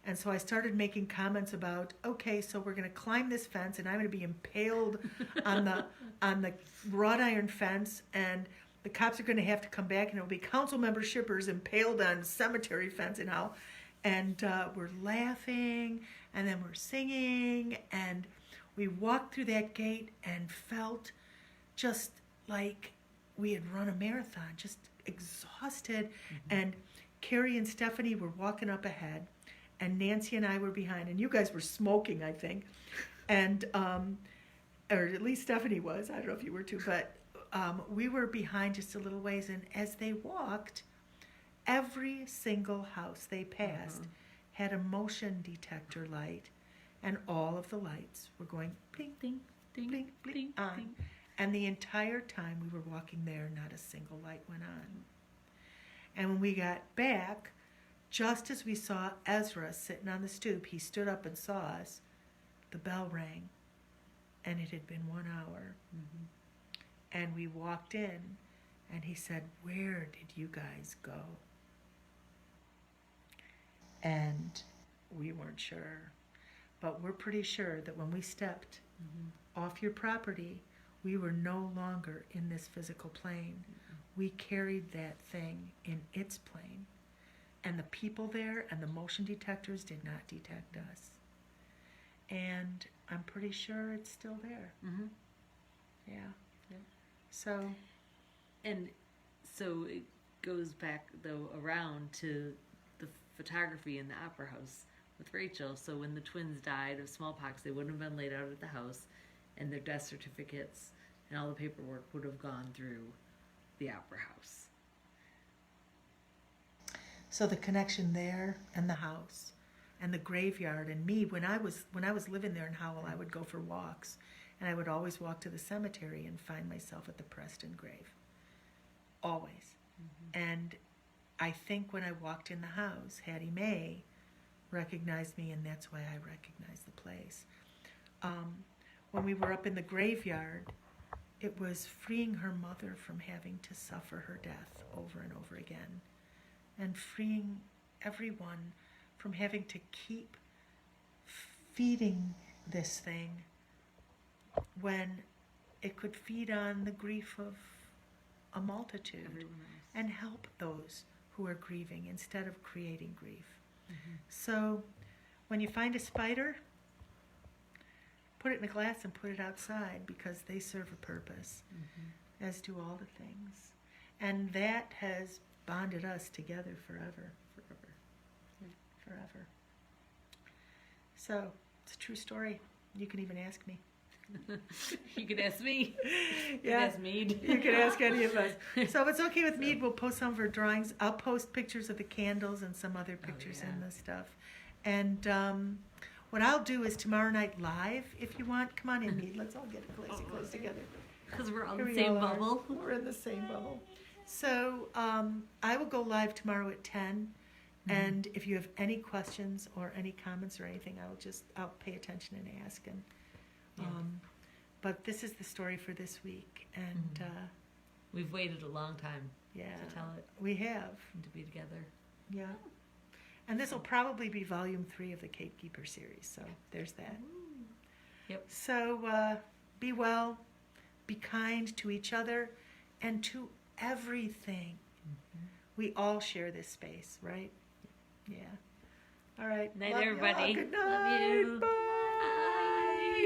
And so I started making comments about, okay, so we're going to climb this fence, and I'm going to be impaled on the wrought iron fence, and the cops are going to have to come back, and it'll be council member shippers impaled on cemetery fence and how. And we're laughing, and then we're singing, and we walked through that gate and felt just like we had run a marathon, just exhausted. And Carrie and Stephanie were walking up ahead, and Nancy and I were behind, and you guys were smoking, I think, and or at least Stephanie was. I don't know if you were too, but we were behind just a little ways. And as they walked, every single house they passed had a motion detector light, and all of the lights were going blink, Ding, ding, blink, blink ding, on. ding. And the entire time we were walking there, not a single light went on. And when we got back, just as we saw Ezra sitting on the stoop, he stood up and saw us. The bell rang, and it had been 1 hour. And we walked in, and he said, "Where did you guys go?" And we weren't sure. But we're pretty sure that when we stepped off your property, we were no longer in this physical plane. We carried that thing in its plane. And the people there and the motion detectors did not detect us. And I'm pretty sure it's still there. Yeah. So, And so it goes back, though, around to the photography in the Opera House with Rachel. So when the twins died of smallpox, they wouldn't have been laid out at the house, and their death certificates and all the paperwork would have gone through the Opera House. so the connection there and the house and the graveyard and me, when I was living there in Howell, I would go for walks, and I would always walk to the cemetery and find myself at the Preston grave. Always. And I think when I walked in the house, Hattie Mae recognized me, and that's why I recognized the place. When we were up in the graveyard, it was freeing her mother from having to suffer her death over and over again, and freeing everyone from having to keep feeding this thing when it could feed on the grief of a multitude Everyone else. and help those who are grieving instead of creating grief. So when you find a spider, put it in a glass and put it outside, because they serve a purpose, as do all the things. And that has bonded us together forever. Forever. So it's a true story. You can even ask me. You can ask me. You Yeah. can ask Mead. You can ask any of us. So if it's okay with Mead, we'll post some of her drawings. I'll post pictures of the candles and some other pictures yeah. and the stuff. And what I'll do is tomorrow night live, if you want. Come on in, Mead. Let's all get close together. Because we're all Here in the we same all are. bubble. We're in the same bubble. So I will go live tomorrow at 10. And if you have any questions or any comments or anything, I'll pay attention and ask. And but this is the story for this week. And We've waited a long time yeah, to tell it we have. and to be together. Yeah. And this will probably be volume 3 of the Cape Keeper series. So there's that. Yep. So be well, be kind to each other and to everything. We all share this space, right? Yeah. All right. Night, Love y'all. everybody. Good Love night. you. Bye.